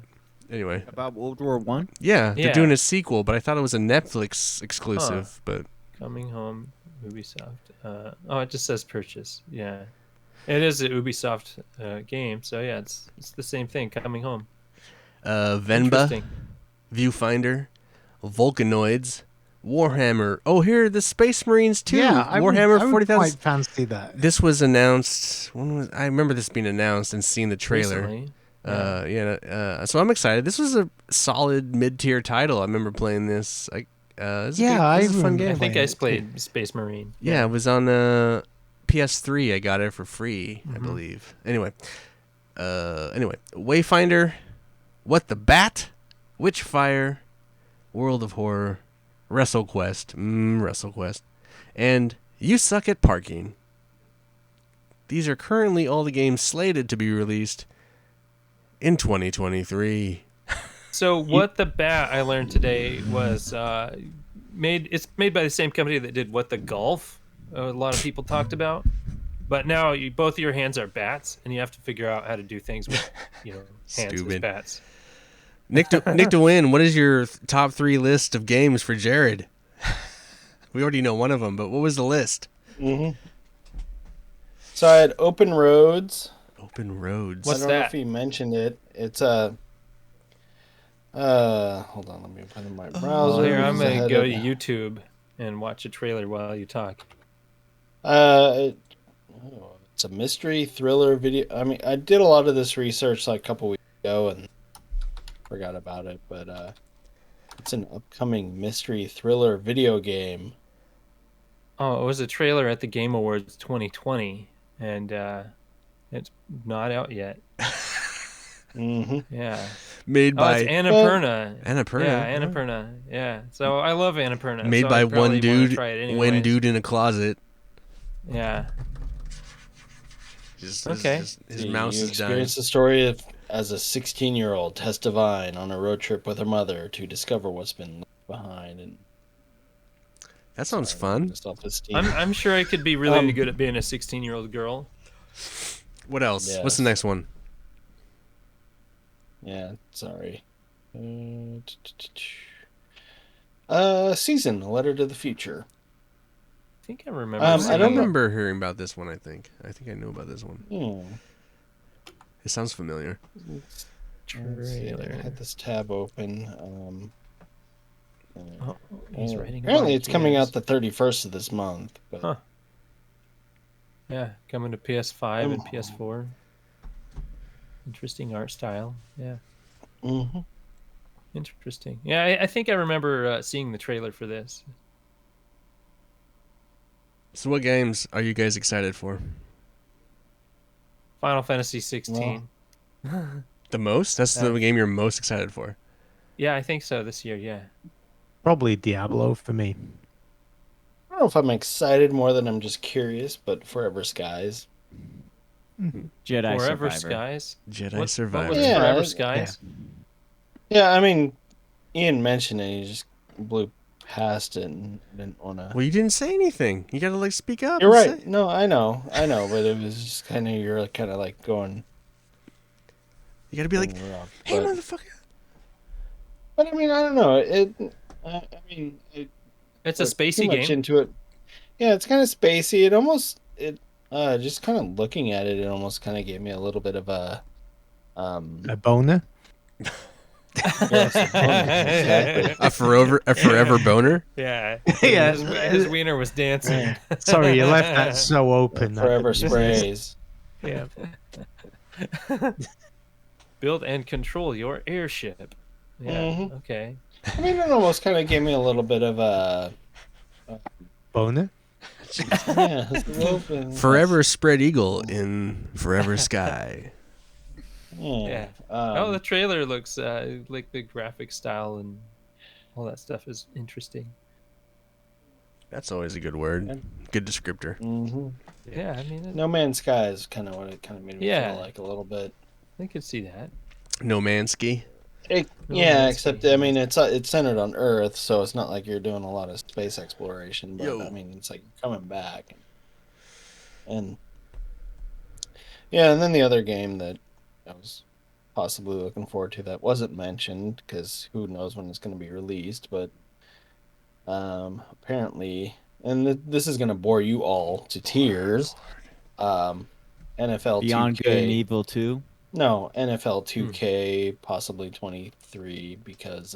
Anyway, About World War One. yeah, they're Yeah. doing a sequel, but I thought it was a Netflix exclusive. But Coming home, Ubisoft. Oh, it just says purchase. Yeah, it is a Ubisoft game. So yeah, it's the same thing. Coming home. Venba, Interesting. Viewfinder, Vulcanoids, Warhammer. Oh, here the Space Marines too. Yeah, I Warhammer would 40,000. quite fancy that. This was announced. I remember this being announced and seeing the trailer. Recently. So I'm excited. This was a solid mid-tier title. I remember playing this. This is a fun remember game. I think playing I it played Space Marine. Yeah, it was on PS3. I got it for free, I believe. Anyway, Wayfinder, What the Bat, Witchfire, World of Horror, WrestleQuest, WrestleQuest, and You Suck at Parking. These are currently all the games slated to be released in 2023. So what the Bat I learned today was made. It's made by the same company that did What the Golf. A lot of people talked about, but now both of your hands are bats, and you have to figure out how to do things with hands as Stupid. bats. Nick to win. What is your top 3 list of games for Jared? We already know one of them, but what was the list? So I had Open Roads. Open Roads. What's I don't know that? if he mentioned it. It's a. Hold on, let me open in my browser. Well, here I'm because I gonna had go it- to YouTube and watch a trailer while you talk. It's a mystery thriller video. I mean, I did a lot of this research like a couple weeks ago and forgot about it, but it's an upcoming mystery thriller video game. Oh, it was a trailer at the Game Awards 2020, and it's not out yet. Mm-hmm. Yeah. Made Oh, by it's Annapurna. Annapurna. Yeah, Annapurna. Yeah. So I love Annapurna. Made so by I'd probably one dude, wanna try it one anyways. dude in a closet. Yeah. Just, Okay. his mouse you is dying. experience the story of as a 16-year-old Tess Devine on a road trip with her mother to discover what's been left behind. And That sounds fun. self-esteem. I'm sure I could be really good at being a 16-year-old girl. What else? Yes. What's the next one? Yeah, sorry. Season, A Letter to the Future. I think I remember. I I don't know. remember hearing about this one. I think I know about this one. Hmm. It sounds familiar. Let's see, I Trailer. had this tab open. Oh, he's writing. Apparently, about it's coming gears. out the 31st of this month. But Huh. Yeah, coming to PS5 and Oh. PS4. Interesting art style. Yeah, hmm interesting. Yeah, I think I remember seeing the trailer for this. So, what games are you guys excited for? Final Fantasy 16. The most? That's the game you're most excited for. Yeah, I think so this year. Yeah. Probably Diablo for me. I don't know if I'm excited more than I'm just curious, but Forever Skies. Jedi Forever Survivor. Skies. Jedi What Survivor. was Yeah, Forever it- Skies? Yeah, I mean, Ian mentioned it. He just blew past it and didn't want to. Well, you didn't say anything. You gotta speak up. You're and right. say- No, I know, but it was just kind of you're kind of like going. You gotta be like, rough, hey, but, motherfucker. but I mean, I don't know. It It's a put spacey too much game. into it. Yeah, it's kind of spacey. Just kind of looking at it, it almost kind of gave me a little bit of a A boner? yes, exactly. A forever boner. Yeah. Yeah. His wiener was dancing. Sorry, you left that so open. Forever sprays. Yeah. Build and control your airship. Yeah. Mhm. Okay. I mean, it almost kind of gave me a little bit of a Boner? yeah, it's a little bit- Forever spread eagle in Forever Sky. Yeah. Oh, the trailer looks like the graphic style and all that stuff is interesting. That's always a good word. Good descriptor. hmm Yeah, I mean, No Man's Sky is kind of what it kind of made me Yeah. feel like a little bit. I could see that. No Mansky. Yeah, Man's except Sky, I mean it's centered on Earth, so it's not like you're doing a lot of space exploration. But Yo. I mean, it's like coming back, and yeah, and then the other game that I was possibly looking forward to that wasn't mentioned because who knows when it's going to be released, but apparently, and this is going to bore you all to tears. NFL Beyond 2K. Good and Evil 2. No, NFL 2K, possibly 23, because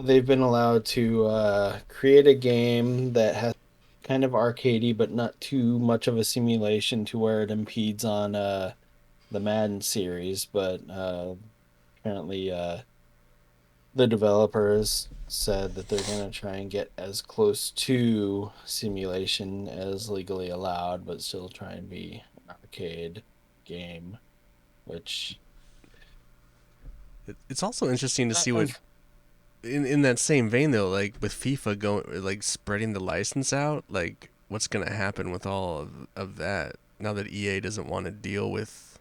they've been allowed to create a game that has kind of arcadey, but not too much of a simulation to where it impedes on the Madden series. But apparently, the developers said that they're going to try and get as close to simulation as legally allowed, but still try and be an arcade game, which It's also interesting to see what, in that same vein though, like with FIFA going, like spreading the license out, like what's gonna happen with all of that now that EA doesn't want to deal with.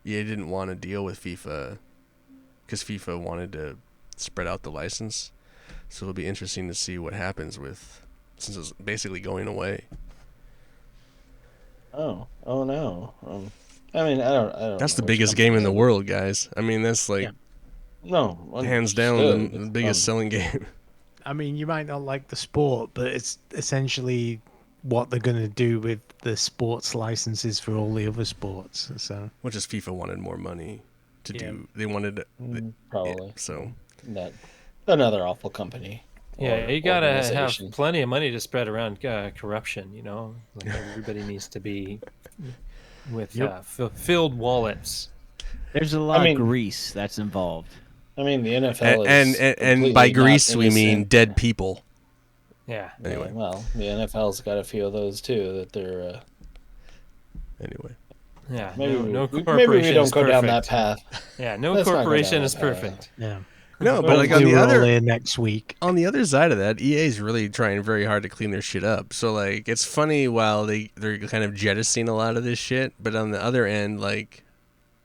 EA didn't want to deal with FIFA, because FIFA wanted to spread out the license, so it'll be interesting to see what happens with, since it's basically going away. oh no. I mean, I don't. That's the know which biggest game in the company- world, guys. I mean, that's like No, hands down understood. the biggest selling game. I mean, you might not like the sport, but it's essentially what they're going to do with the sports licenses for all the other sports. So Which is FIFA wanted more money to Yeah. do. They wanted Probably so. that another awful company. Yeah, or you gotta have organization. plenty of money to spread around corruption. You know, like everybody needs to be with filled wallets. There's a lot I mean- of grease that's involved. I mean, the NFL And is by completely not grease we mean innocent. dead people. Yeah. Anyway. Well, the NFL's got a few of those too that they're. Anyway. Yeah. Maybe No we corporation don't is go down that perfect. path. Yeah. No Let's not go corporation down is that path. perfect. Yeah. No, but like on Hopefully the we're all other here next week. on the other side of that, EA is really trying very hard to clean their shit up. So like it's funny while they're kind of jettisoning a lot of this shit, but on the other end, like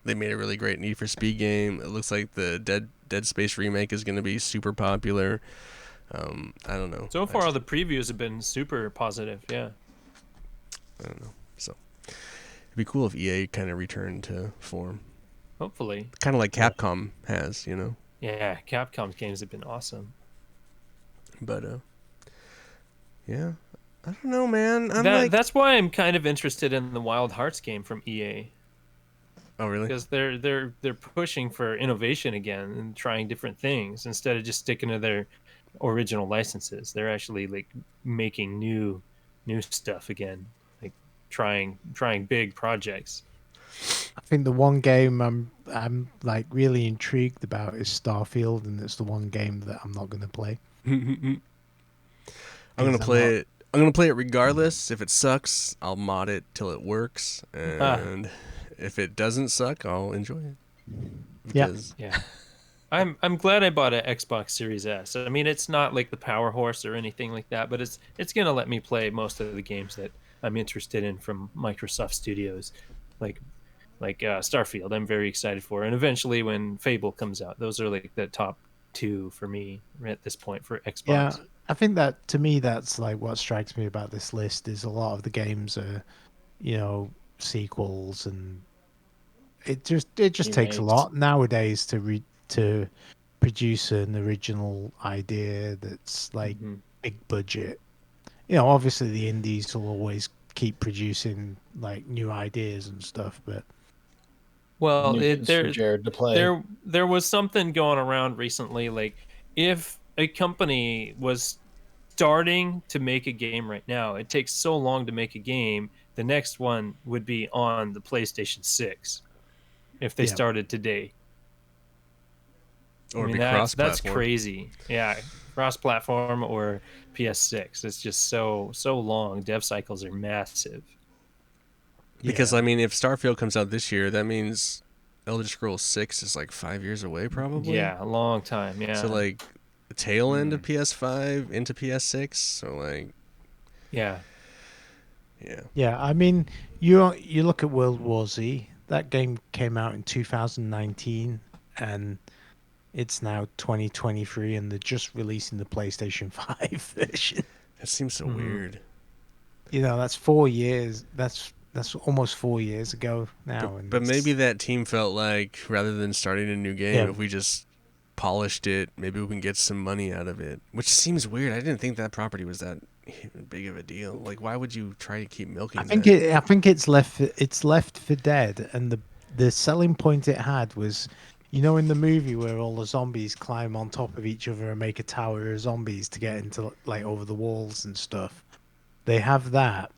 they made a really great Need for Speed game. It looks like the Dead Space remake is going to be super popular. I don't know. So far, all the previews have been super positive. Yeah. I don't know. So it'd be cool if EA kind of returned to form, Hopefully. kind of like Capcom has, you know. Yeah. Capcom's games have been awesome. But yeah, I don't know, man. That's why I'm kind of interested in the Wild Hearts game from EA. Oh really? Because they're pushing for innovation again and trying different things instead of just sticking to their original licenses. They're actually like making new stuff again, like trying big projects. I think the one game I'm like really intrigued about is Starfield, and it's the one game that I'm not going to play. I'm gonna play it. I'm gonna play it regardless. If it sucks, I'll mod it till it works, and if it doesn't suck, I'll enjoy it. Because Yeah. I'm glad I bought an Xbox Series S. I mean, it's not like the power horse or anything like that, but it's gonna let me play most of the games that I'm interested in from Microsoft Studios, like Starfield. I'm very excited for, and eventually when Fable comes out, those are like the top two for me at this point for Xbox. Yeah, I think that to me that's like what strikes me about this list is a lot of the games are, you know, sequels, and it just takes a lot nowadays to produce an original idea that's like big budget. You know, obviously the indies will always keep producing like new ideas and stuff, but Well, for Jared to play. there was something going around recently, like if a company was starting to make a game right now, it takes so long to make a game, the next one would be on the PlayStation 6 if they started today. or I mean, be that's cross-platform. crazy. Yeah, cross-platform or PS6. It's just so long. Dev cycles are massive. Because I mean, if Starfield comes out this year, that means Elder Scrolls 6 is like 5 years away, probably. Yeah, a long time. Yeah. So like the tail end of PS5 into PS6. So like. Yeah. Yeah, I mean, you look at World War Z. That game came out in 2019, and it's now 2023, and they're just releasing the PlayStation 5 version. That seems so weird. You know, that's 4 years. That's almost 4 years ago now. But maybe that team felt like rather than starting a new game, if we just polished it, maybe we can get some money out of it. Which seems weird. I didn't think that property was that big of a deal. Like, why would you try to keep milking I think that? I think it's left for dead, and the selling point it had was, you know, in the movie where all the zombies climb on top of each other and make a tower of zombies to get into like over the walls and stuff. They have that,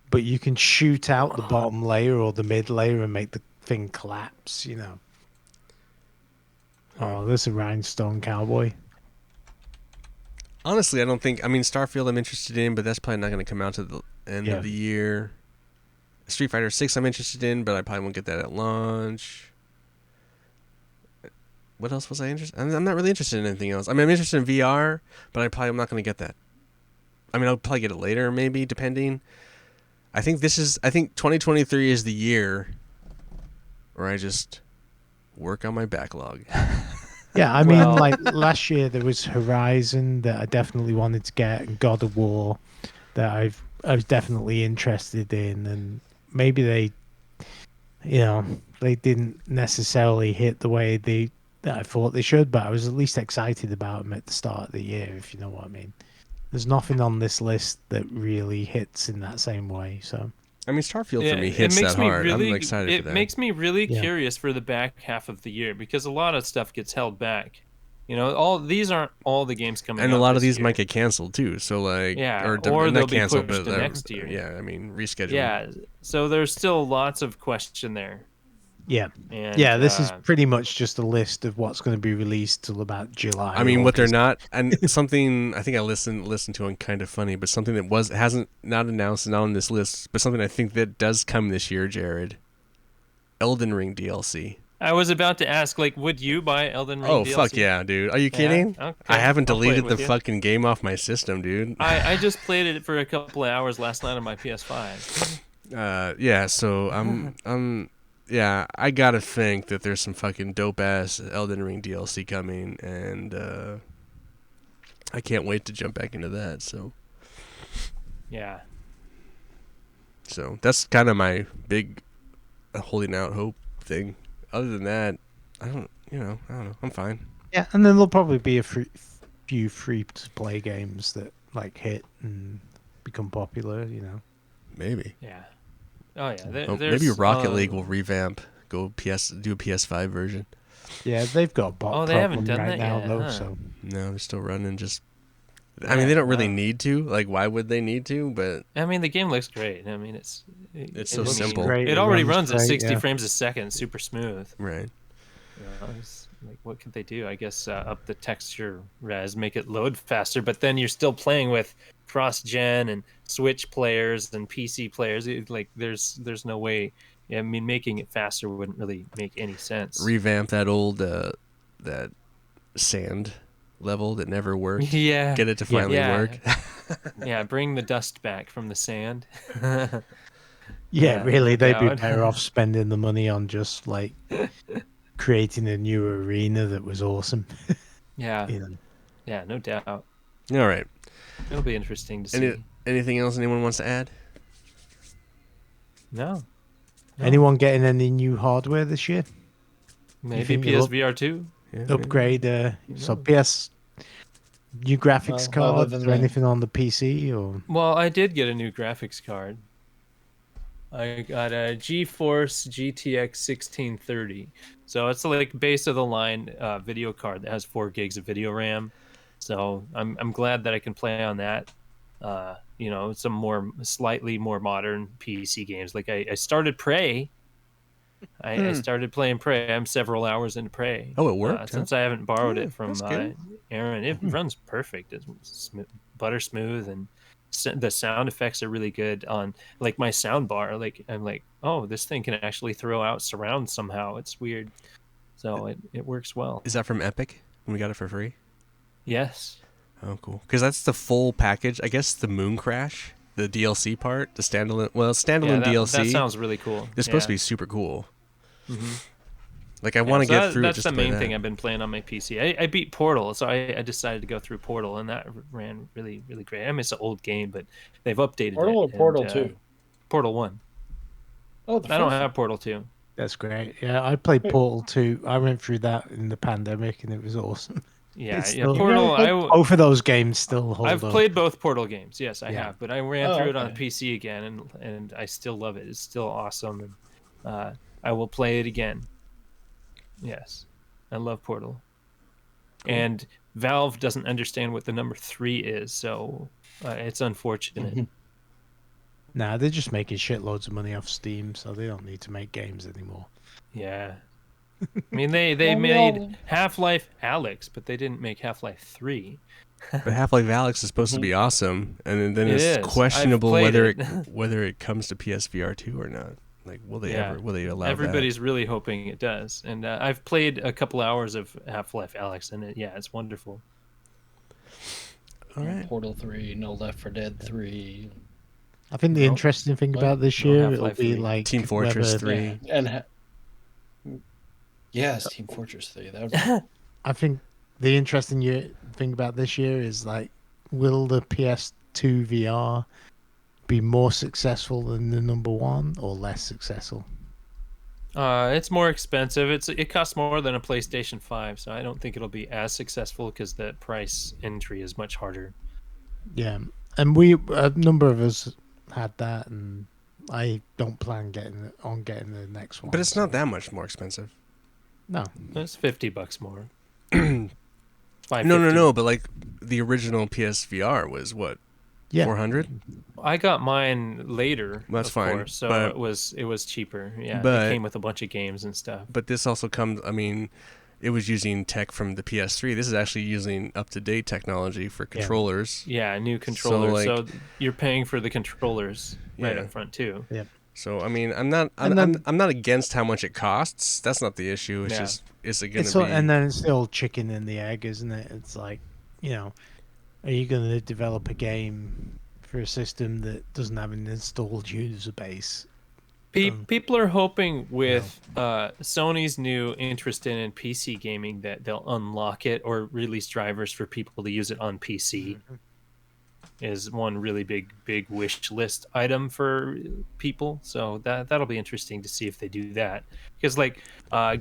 but you can shoot out the bottom layer or the mid layer and make the thing collapse. You know. Oh, there's a rhinestone cowboy. Honestly, I don't think. I mean, Starfield I'm interested in, but that's probably not going to come out to the end of the year. Street Fighter 6 I'm interested in, but I probably won't get that at launch. What else was I interested in? I'm not really interested in anything else. I mean, I'm interested in VR, but I'm not going to get that. I mean, I'll probably get it later, maybe, depending. I think 2023 is the year where I just work on my backlog. Yeah, I mean, like last year there was Horizon that I definitely wanted to get, and God of War that I was definitely interested in, and maybe they didn't necessarily hit the way that I thought they should, but I was at least excited about them at the start of the year, if you know what I mean. There's nothing on this list that really hits in that same way, so. I mean, Starfield for me hits that hard. I'm excited for that. It makes me really curious for the back half of the year because a lot of stuff gets held back. You know, these aren't all the games coming out. And a lot of this these year. might get canceled too. So like, or not they'll be canceled, pushed but to next year. Yeah, I mean, rescheduled. Yeah, so there's still lots of question there. Yeah. And, Yeah, this is pretty much just a list of what's going to be released till about July. I mean, what they're August. not, and something I think I listened to on Kind of Funny, but something that hasn't not announced and not on this list, but something I think that does come this year, Jared. Elden Ring DLC. I was about to ask, like, would you buy Elden Ring Oh DLC? fuck yeah, dude! Are you kidding? Okay. I haven't I'll play it deleted the with you. fucking game off my system, dude. I just played it for a couple of hours last night on my PS5. Yeah. So yeah, I gotta think that there's some fucking dope ass Elden Ring DLC coming, and I can't wait to jump back into that. So Yeah. that's kind of my big holding out hope thing. Other than that, I don't know. I'm fine. Yeah, and then there'll probably be a few free-to-play games that like hit and become popular. Maybe. Yeah. Oh yeah. Maybe Rocket League will revamp. Do a PS5 version. Yeah, they've got a bot they haven't problem done right that now, yet, though. huh? So No, they're still running. I mean, they don't really need to. Like, why would they need to? But I mean, the game looks great. I mean, It's it so looks simple. great. It already runs runs at great, 60 yeah. frames a second, super smooth. right. It's like, what could they do? I guess up the texture res, make it load faster. But then you're still playing with cross-gen and Switch players and PC players. There's no way. I mean, making it faster wouldn't really make any sense. Revamp that old that sand level that never worked. Yeah. Get it to finally work. Yeah, bring the dust back from the sand. yeah, really, no they'd be doubt. better off spending the money on just like creating a new arena that was awesome. Yeah. You know. Yeah, no doubt. All right. It'll be interesting to see. Anything else anyone wants to add? No. Anyone getting any new hardware this year? Maybe think it'll PSVR 2? Yeah, Upgrade. So PS new graphics Well, other cards than or that- anything on the PC or? Well, I did get a new graphics card. I got a GeForce GTX 1630. So it's like base of the line video card that has 4 gigs of video RAM. So I'm glad that I can play on that. Some slightly more modern PC games. Like I started Prey. I started playing Prey. I'm several hours into Prey. Oh, it worked, Since I haven't borrowed it from that's good. Aaron. It runs perfect. It's butter smooth, and the sound effects are really good on like my sound bar. Like I'm like, oh, this thing can actually throw out surround somehow. It's weird. So it works well. Is that from Epic? And we got it for free? Yes. Oh, cool. Because that's the full package. I guess the Moon Crash, the DLC part, the standalone. Well, standalone DLC. That sounds really cool. It's supposed to be super cool. Mm-hmm. Like I want to get through it. That's Just the to play main that. thing I've been playing on my PC. I beat Portal, so I decided to go through Portal, and that ran really, really great. I mean, it's an old game, but they've updated Portal it. or Portal and, 2? Portal 1. Oh, I don't have Portal 2. That's great. Yeah, I played Portal 2. I went through that in the pandemic and it was awesome. Yeah, It's yeah. still- Portal. Both of those games still hold I've up. played both Portal games. Yes, I Yeah. have, but I ran through it on okay. PC again, and I still love it. It's still awesome, and I will play it again. Yes, I love Portal. And Valve doesn't understand what the number 3 is, so it's unfortunate. Nah, they're just making shitloads of money off Steam, so they don't need to make games anymore. Yeah. I mean, they Well, made Half-Life Alyx, but they didn't make Half-Life 3. But Half-Life Alyx is supposed to be awesome, and then It it's is. questionable I've whether played whether it comes to PSVR 2 or not. Like, will they Yeah. will they allow Everybody's really hoping it does. And I've played a couple hours of Half-Life Alyx, and it's wonderful. that? All right. Portal 3, no Left 4 Dead 3. I think the Nope. interesting thing What? about this No year it'll Half-Life be 3. like Team Fortress whether- 3. Yeah, and yes, Team Fortress 3. That would I think the interesting thing about this year is like, will the PS2 VR be more successful than the number 1 or less successful? It's more expensive. It costs more than a PlayStation 5, so I don't think it'll be as successful because the price entry is much harder. Yeah, and a number of us had that, and I don't plan getting the next one. But it's so- not that much more expensive. No, It's $50 more. No, $5.50. no. But like the original PSVR was what, Yeah. 400. I got mine later. That's of fine, course, so but- it was cheaper. Yeah, but- it came with a bunch of games and stuff. But this also comes. I mean, it was using tech from the PS3. This is actually using up-to-date technology for controllers. Yeah, new controllers. like- So you're paying for the controllers right Yeah. up front too. So I mean, I'm not against how much it costs. That's not the issue. It's Yeah. just is it going It's to all, be? and then it's the old chicken and the egg, isn't it? It's like, you know, are you going to develop a game for a system that doesn't have an installed user base? People are hoping with Sony's new interest in PC gaming that they'll unlock it or release drivers for people to use it on PC. Is one really big wish list item for people. So that'll be interesting to see if they do that. Because like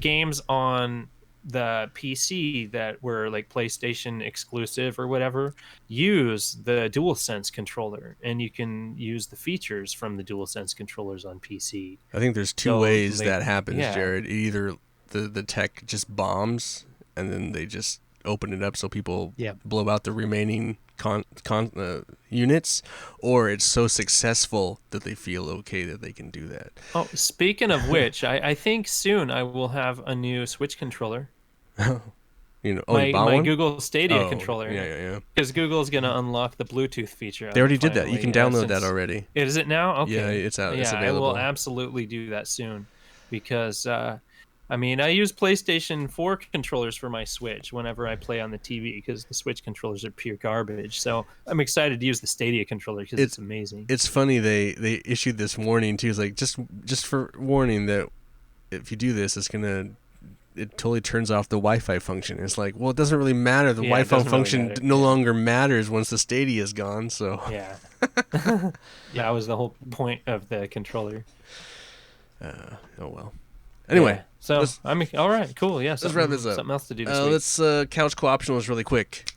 games on the PC that were like PlayStation exclusive or whatever use the DualSense controller, and you can use the features from the DualSense controllers on PC. I think there's two So, ways like, that happens, yeah. Jared. Either the tech just bombs, and then they just open it up so people Yep. blow out the remaining units, or it's so successful that they feel okay that they can do that. Oh, speaking of which, I think soon I will have a new Switch controller. You know, my you bought my one? Google Stadia Oh, controller. Yeah. Because Google's going to unlock the Bluetooth feature. They already did that. You can finally, download that since- already. Is it now? Okay. Yeah, it's out. Yeah, It's I available. will absolutely do that soon. Because, I mean, I use PlayStation 4 controllers for my Switch whenever I play on the TV because the Switch controllers are pure garbage. So I'm excited to use the Stadia controller because it's amazing. It's funny they issued this warning too. It's like just for warning that if you do this, it totally turns off the Wi-Fi function. It's like, well, it doesn't really matter. The Yeah, it Wi-Fi doesn't really function matter. no longer matters once the Stadia is gone. So Yeah. That was the whole point of the controller. oh well. Anyway, Yeah. So let's- I mean, all right, cool. Yeah, let's wrap this up. Something else to do this week. let's couch co-optionals really quick.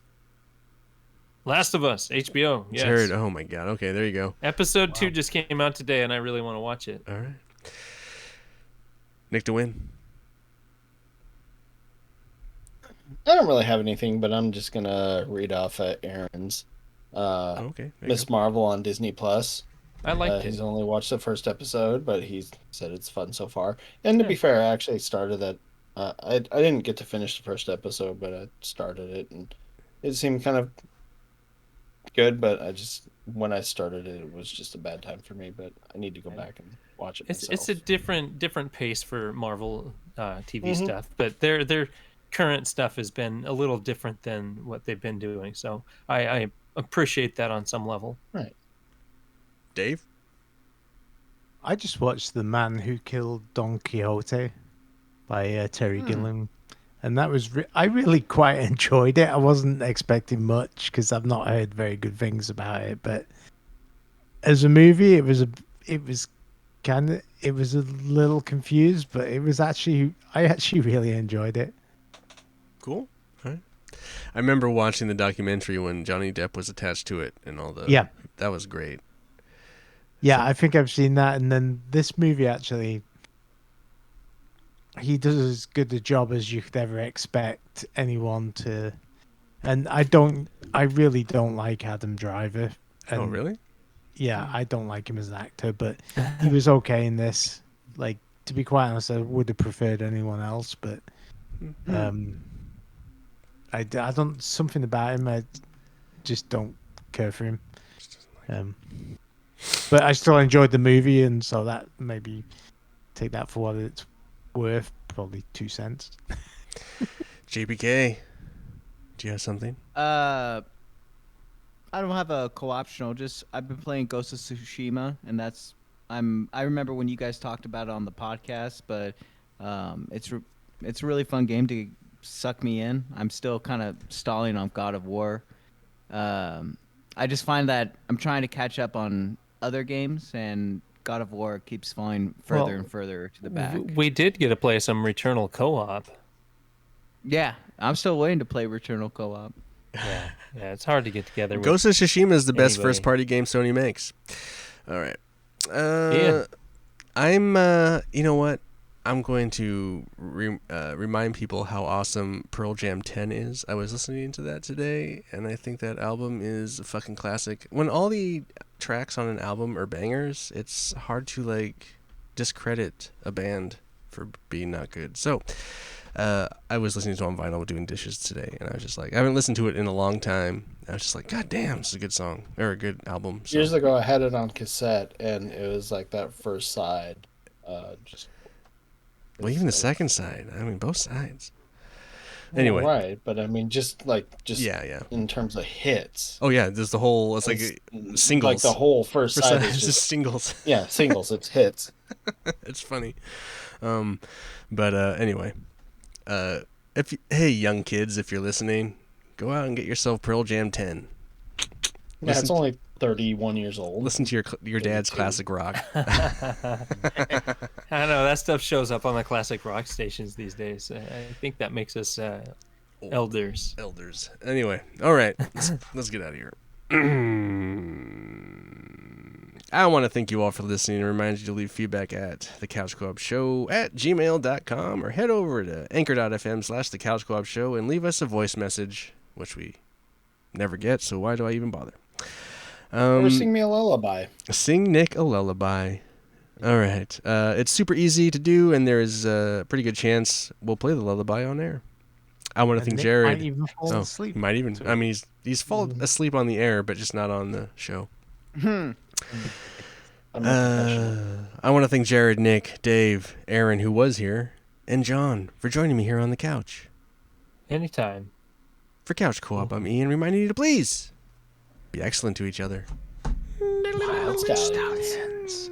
Last of Us, HBO. Yes. Jared, oh my god. Okay, there you go. Episode 2 just came out today, and I really want to watch it. All right. Nick to win. I don't really have anything, but I'm just gonna read off Aaron's Okay. there you Miss go. Marvel on Disney Plus. I liked it. He's only watched the first episode, but he's said it's fun so far. And to be fair, I actually started that. I didn't get to finish the first episode, but I started it, and it seemed kind of good. But when I started it, it was just a bad time for me. But I need to go back and watch it. It's a different pace for Marvel TV Mhm. stuff, but their current stuff has been a little different than what they've been doing. So I appreciate that on some level. Right. Dave. I just watched The Man Who Killed Don Quixote by Terry Gilliam, and that was I really quite enjoyed it. I wasn't expecting much because I've not heard very good things about it, but as a movie, it was a little confused, but I actually really enjoyed it. Cool. All right. I remember watching the documentary when Johnny Depp was attached to it and all the. Yeah. That was great. Yeah, I think I've seen that, and then this movie actually, he does as good a job as you could ever expect anyone to. And I really don't like Adam Driver. And Oh, really? yeah, I don't like him as an actor, but he was okay in this. Like, to be quite honest, I would have preferred anyone else, but I don't, something about him, I just don't care for him. But I still enjoyed the movie, and so that maybe take that for what it's worth, probably 2 cents. JPK, do you have something? I don't have a co-optional. Just I've been playing Ghost of Tsushima, and I remember when you guys talked about it on the podcast, but it's a really fun game to suck me in. I'm still kind of stalling on God of War. I just find that I'm trying to catch up on other games, and God of War keeps falling further and further to the back. We did get to play some Returnal co-op. Yeah, I'm still waiting to play Returnal co-op. Yeah, it's hard to get together with. Ghost of Tsushima is the best anybody. first-party game Sony makes. All right. Ian. I'm. You know what? I'm going to remind people how awesome Pearl Jam 10 is. I was listening to that today, and I think that album is a fucking classic. When all the tracks on an album are bangers, it's hard to like discredit a band for being not good. So I was listening to it on vinyl doing dishes today, and I was just like, I haven't listened to it in a long time. I was just like, God damn, it's a good song or a good album. So. Years ago, I had it on cassette, and it was like that first side. Well, even the second side. I mean, both sides. Anyway, right, but I mean, just yeah. in terms of hits. Oh yeah, there's the whole. It's like singles. Like the whole first side is just singles. Yeah, singles. It's hits. It's funny, but anyway, hey young kids, if you're listening, go out and get yourself Pearl Jam 10. Yeah, it's only 31 years old. Listen to your dad's classic rock. I know that stuff shows up on the classic rock stations these days. I think that makes us elders. Elders. Anyway, all right, let's get out of here. I want to thank you all for listening and remind you to leave feedback at thecouchcoopshow@gmail.com or head over to anchor.fm/thecouchcoopshow and leave us a voice message, which we never get, so why do I even bother? Or sing me a lullaby. Sing Nick a lullaby. All right. It's super easy to do, and there's a pretty good chance we'll play the lullaby on air. I want to thank Nick Jared. might even fall asleep. Might even. I mean, he's fallen asleep on the air, but just not on the show. I'm a professional. I want to thank Jared, Nick, Dave, Aaron, who was here, and John for joining me here on the couch. Anytime. For Couch Co-op, I'm Ian, reminding you to please be excellent to each other. Wild Stallions.